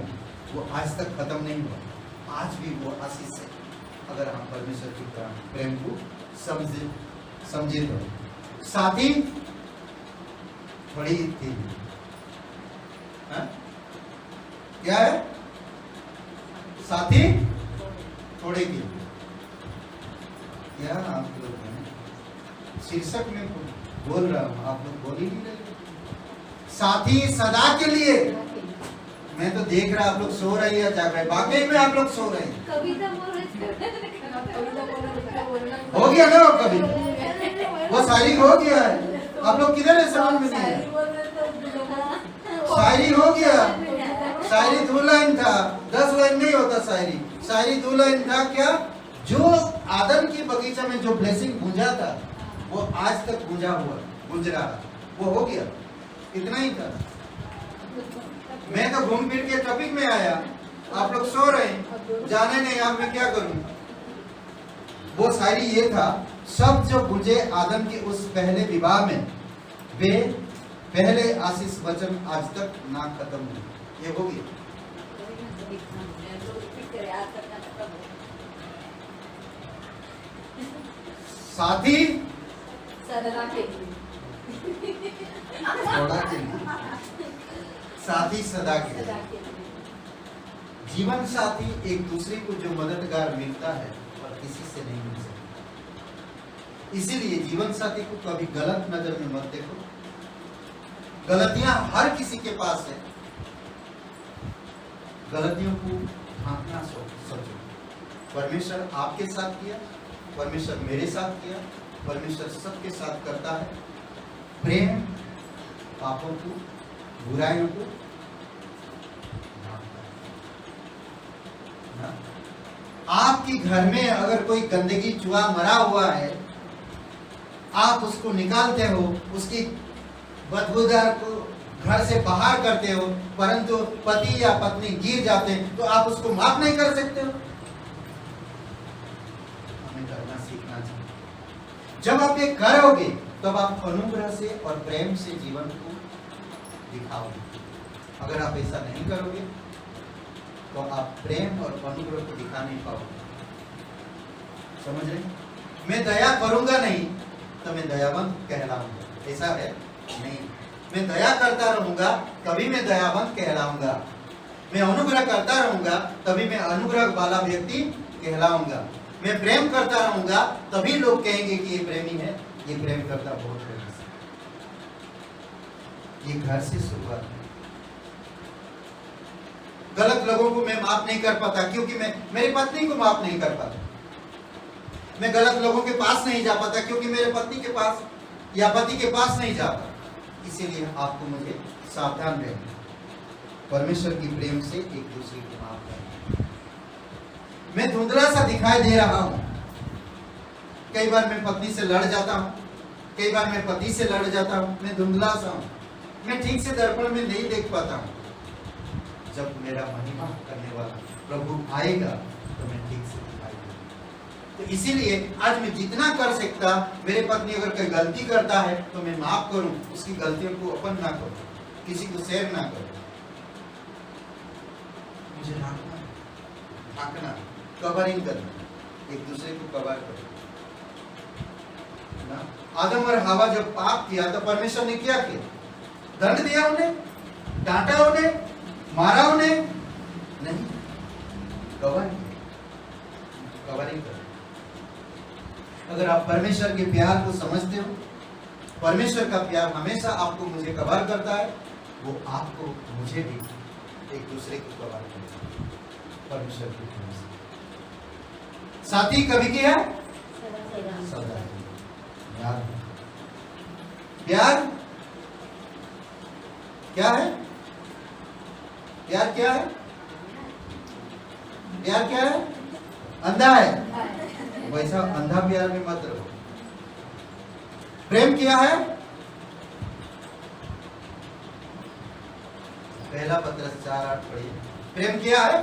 वो आज तक खत्म नहीं हुआ। आज भी वो आशीष है, अगर हम परमेश्वर की प्रेम को समझे तो। साथी थोड़ी थी, हाँ? क्या है? साथी थोड़े की, क्या आप लोग शीर्षक में बोल रहा हूं, आप लोग बोल ही नहीं रहे। साथी सदा के लिए, मैं तो देख रहा आप लोग सो रही है जाग रहे, वाकई में आप लोग सो रहे हैं। कविता बोल रहे हो गया ना कभी, वो शायरी हो गया है। आप लोग किधर है, समझ में नहीं है। शायरी हो गया, शायरी 2 लाइन था, 10 लाइन नहीं होता शायरी। शायरी 2 लाइन था। क्या जो आदम की बगीचा में जो ब्लेसिंग गूंजा था, वो आज तक गूंज रहा, वो हो गया, इतना ही था। मैं तो घूम फिर के टॉपिक में आया, आप लोग सो रहे हैं, जाने नहीं, अब मैं क्या करूं। वो शायरी ये था, शब्द जो गूंजे आदम के उस पहले विवाह में, वे पहले आशीष वचन आज तक ना खत्म हुए। ये हो गया। साथी सदा के थोड़ा के लिए, साथी सदा के लिए। जीवन साथी एक दूसरे को जो मददगार मिलता है और किसी से नहीं मिल सकता। इसीलिए जीवन साथी को कभी गलत नजर में मत देखो। गलतियां हर किसी के पास है, गलतियों को ढांकना सोचो। परमेश्वर आपके साथ किया, परमेश्वर मेरे साथ किया, परमेश्वर सबके साथ करता है। प्रेम पापों को, बुराइयों को आपके घर में अगर कोई गंदगी चूहा मरा हुआ है, आप उसको निकालते हो, उसकी बदबूदार को घर से बाहर करते हो, परंतु पति या पत्नी गिर जाते हैं तो आप उसको माफ नहीं कर सकते हो। हमें करना सीखना चाहिए। जब आप ये करोगे तब आप अनुग्रह से और प्रेम से जीवन को दिखाओगे। अगर आप ऐसा नहीं करोगे तो आप प्रेम और अनुग्रह को दिखा नहीं पाओगे। समझ रहे? मैं दया करूंगा नहीं तो मैं दयावंत कहलाऊंगा, ऐसा है नहीं। मैं दया करता रहूंगा तभी मैं दयावंत कहलाऊंगा। मैं अनुग्रह करता रहूंगा तभी मैं अनुग्रह वाला व्यक्ति कहलाऊंगा। मैं प्रेम करता रहूंगा तभी लोग कहेंगे कि ये प्रेमी है, ये प्रेम करता बहुत है। ये घर से शुरुआत है। गलत लोगों को मैं माफ नहीं कर पाता क्योंकि मैं मेरी पत्नी को माफ नहीं कर पाता। मैं गलत लोगों के पास नहीं जा पाता क्योंकि मेरे पत्नी के पास या पति के पास नहीं जाता। इसीलिए आपको मुझे सावधान रहना, परमेश्वर की प्रेम से एक दूसरे को माफ करना। मैं धुंधला सा दिखाई दे रहा हूं, कई बार मैं पत्नी से लड़ जाता हूं, कई बार मैं पति से लड़ जाता हूं। मैं धुंधला सा हूं, मैं ठीक से दर्पण में नहीं देख पाता हूं। जब मेरा महिमा करने वाला प्रभु आएगा तो मैं ठीक से दिखाई दूंगा। तो इसीलिए आज मैं जितना कर सकता, मेरे पत्नी अगर कोई गलती करता है तो मैं माफ करूं, उसकी गलतियों को अपन ना करूं, किसी को शेयर ना करूं। मुझे ढांकना, कवरिंग करना, एक दूसरे को कवर करना। आदम और हवा जब पाप किया तो परमेश्वर ने क्या किया? दंड दिया उन्हें, डांटा उन्हें, मारा उन्हें नहीं, कवरिंग कर। अगर आप परमेश्वर के प्यार को समझते हो परमेश्वर का प्यार हमेशा आपको मुझे कवर करता है, वो आपको मुझे भी एक दूसरे को कवर करता है। परमेश्वर की कृपा से। साथी कभी किया सदा याद। प्यार क्या है? प्यार क्या है? प्यार क्या है? अंधा है, वैसा अंधा प्यार में मत रहो। प्रेम क्या है? पहला पत्रस 4:8 पढ़िए। प्रेम क्या है?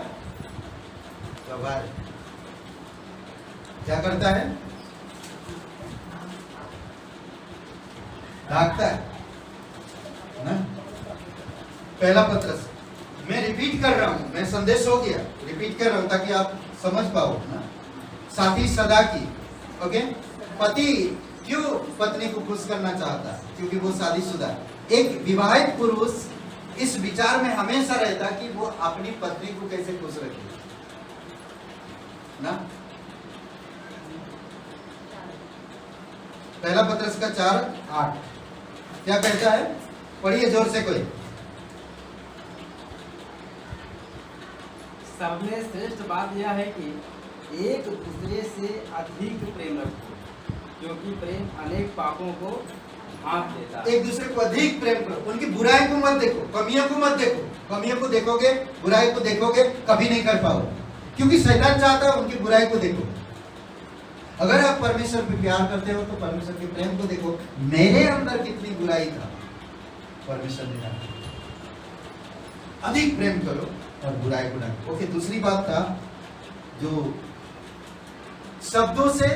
व्यवहार क्या करता है? ढाकता है ना? पहला पत्रस, मैं रिपीट कर रहा हूं, मैं संदेश हो गया, रिपीट कर रहा हूं ताकि आप समझ पाओ ना। साथी सदा की, ओके। पति क्यों पत्नी को खुश करना चाहता है? क्योंकि वो शादीशुदा है। एक विवाहित पुरुष इस विचार में हमेशा रहता कि वो अपनी पत्नी को कैसे खुश रखे ना। पहला पत्रस का 4:8 क्या कहता है? पढ़िए जोर से कोई। सब में श्रेष्ठ बात यह है कि एक दूसरे से अधिक प्रेम रखो, क्योंकि प्रेम अनेक पापों को ढांप देता है। एक दूसरे को अधिक प्रेम करो, उनकी बुराई को मत देखो, कमियों को मत देखो। कमियों को देखोगे, बुराई को देखोगे, कभी नहीं कर पाओगे, क्योंकि शैतान चाहता है उनकी बुराई को देखो। अगर आप परमेश्वर पे प्यार करते हो तो परमेश्वर के प्रेम को देखो। मेरे अंदर कितनी बुराई था, परमेश्वर ने कहा अधिक प्रेम करो और बुराई को ना। ओके, दूसरी बात था जो शब्दों से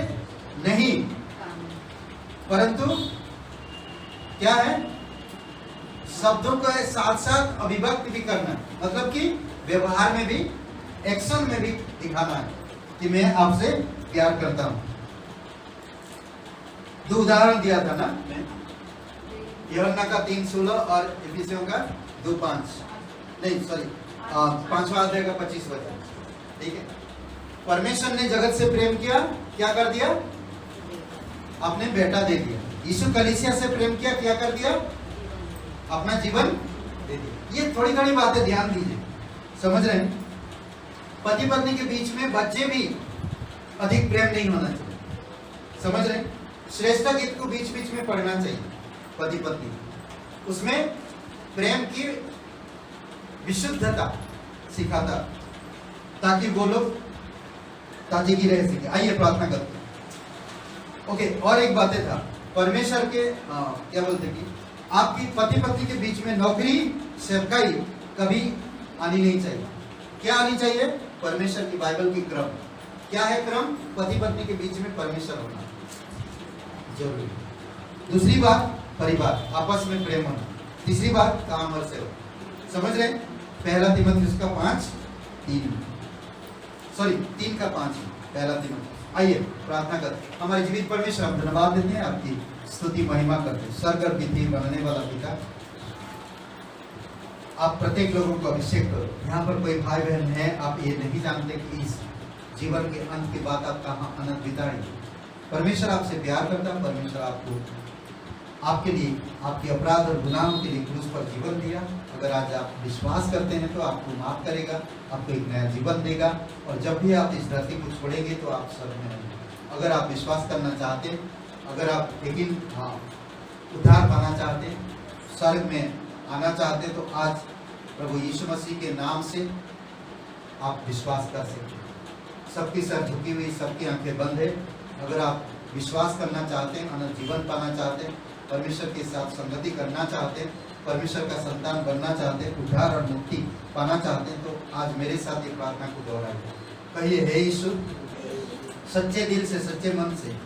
नहीं परंतु क्या है? शब्दों का साथ साथ अभिव्यक्त भी करना, मतलब कि व्यवहार में भी, एक्शन में भी दिखाना है कि मैं आपसे प्यार करता हूं। 2 उदाहरण दिया था ना मैं, यूहन्ना का 3:16 और इफिसियों का 2:5, नहीं सॉरी 5वां अध्याय का 25 वचन। ठीक है, परमेश्वर ने जगत से प्रेम किया, क्या कर दिया? अपने बेटा दे दिया। यीशु कलीसिया से प्रेम किया, क्या कर दिया? अपना जीवन दे दिया। ये थोड़ी थोड़ी बातें ध्यान दीजिए, समझ रहे हैं? पति पत्नी के बीच में बच्चे भी अधिक प्रेम नहीं होना चाहिए, समझ रहे हैं? श्रेष्ठ गीत को बीच बीच में पढ़ना चाहिए पति पत्नी, उसमें प्रेम की विशुद्धता सिखाता, ताकि वो लोग ताजगी रह सके। आइए प्रार्थना करते हैं। ओके, और एक बातें था परमेश्वर के क्या बोलते कि आपकी पति पत्नी के बीच में नौकरी सेवकाई कभी आनी नहीं चाहिए। क्या आनी चाहिए? परमेश्वर की बाइबल की क्रम। क्या है क्रम? पति पत्नी के बीच में परमेश्वर होना जरूरी। दूसरी बात परिवार, आपस में प्रेम होना। तीसरी बात काम और सेवा। समझ रहे? पहला तीमुथियुस का 3:5 पहला तीमुथियुस। आइए प्रार्थना करते। हमारे जीवित परमेश्वर, हम धन्यवाद देते हैं, आपकी स्तुति महिमा करते हैं। स्वर्ग और पृथ्वी बनने वाला पिता, आप प्रत्येक लोगों को अभिषेक करो। यहाँ पर कोई भाई बहन है, आप ये नहीं जानते कि इस जीवन के अंत के बाद आप कहाँ अनंत बिताएंगे। परमेश्वर आपसे प्यार करता है। परमेश्वर आपको आपके लिए, आपके अपराध और गुनाहों के लिए क्रूस पर जीवन दिया। अगर आज आप विश्वास करते हैं तो आपको माफ करेगा, आपको एक नया जीवन देगा, और जब भी आप इस धरती को छोड़ेंगे तो आप स्वर्ग में रहेंगे। अगर आप विश्वास करना चाहते, अगर आप लेकिन उद्धार पाना चाहते, स्वर्ग में आना चाहते, तो आज प्रभु यीशु मसीह के नाम से आप विश्वास कर सकते हैं। सबकी सर झुकी हुई, सबकी आंखें बंद है। अगर आप विश्वास करना चाहते हैं, अनंत जीवन पाना चाहते हैं, परमेश्वर के साथ संगति करना चाहते हैं, परमेश्वर का संतान बनना चाहते हैं, उद्धार और मुक्ति पाना चाहते हैं, तो आज मेरे साथ ये प्रार्थना को दोहराइए। कहिए, हे यीशु, सच्चे दिल से, सच्चे मन से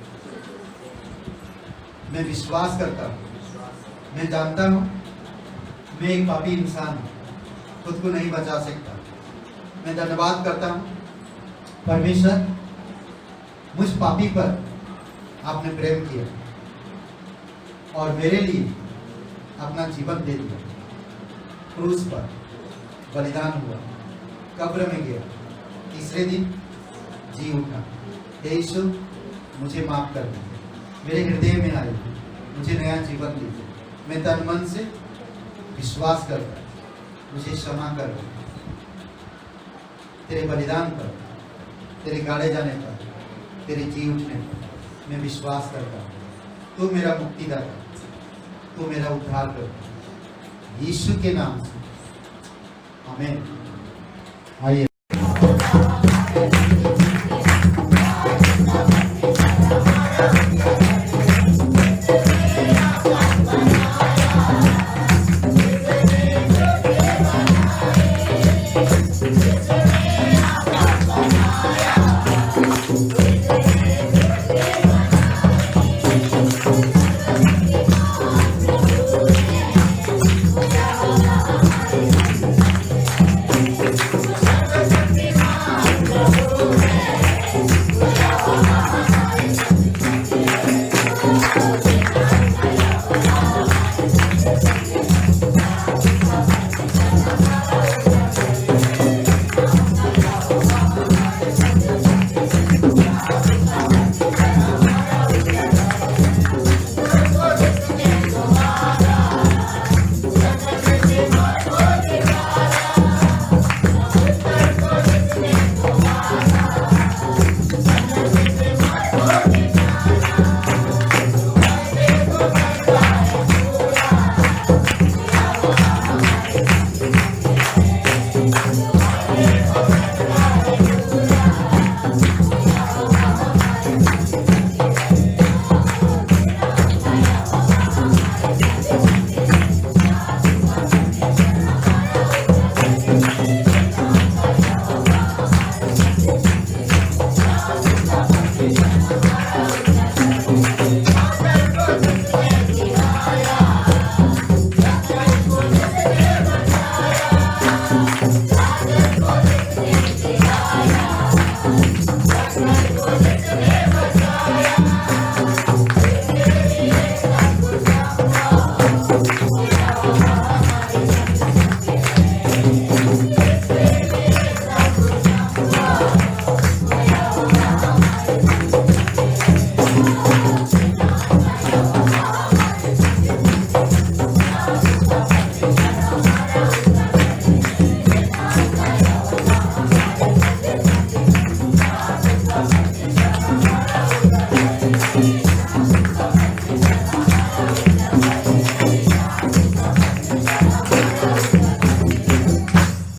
मैं विश्वास करता हूँ, मैं जानता हूँ मैं एक पापी इंसान हूँ, खुद को नहीं बचा सकता। मैं धन्यवाद करता हूँ परमेश्वर, मुझ पापी पर आपने प्रेम किया और मेरे लिए अपना जीवन दे दिया। क्रूस पर बलिदान हुआ, कब्र में गया, तीसरे दिन जी उठा। हे यीशु, मुझे माफ कर दे, मेरे हृदय में आए, मुझे नया जीवन दीजिए। मैं तन मन से विश्वास करता हूँ, मुझे क्षमा कर, तेरे बलिदान पर, तेरे गाड़े जाने पर, तेरे जी उठने पर मैं विश्वास करता हूँ। तू मेरा मुक्तिदाता, तू मेरा उद्धार कर, यीशु के नाम से आमीन। आइए Yes, sir.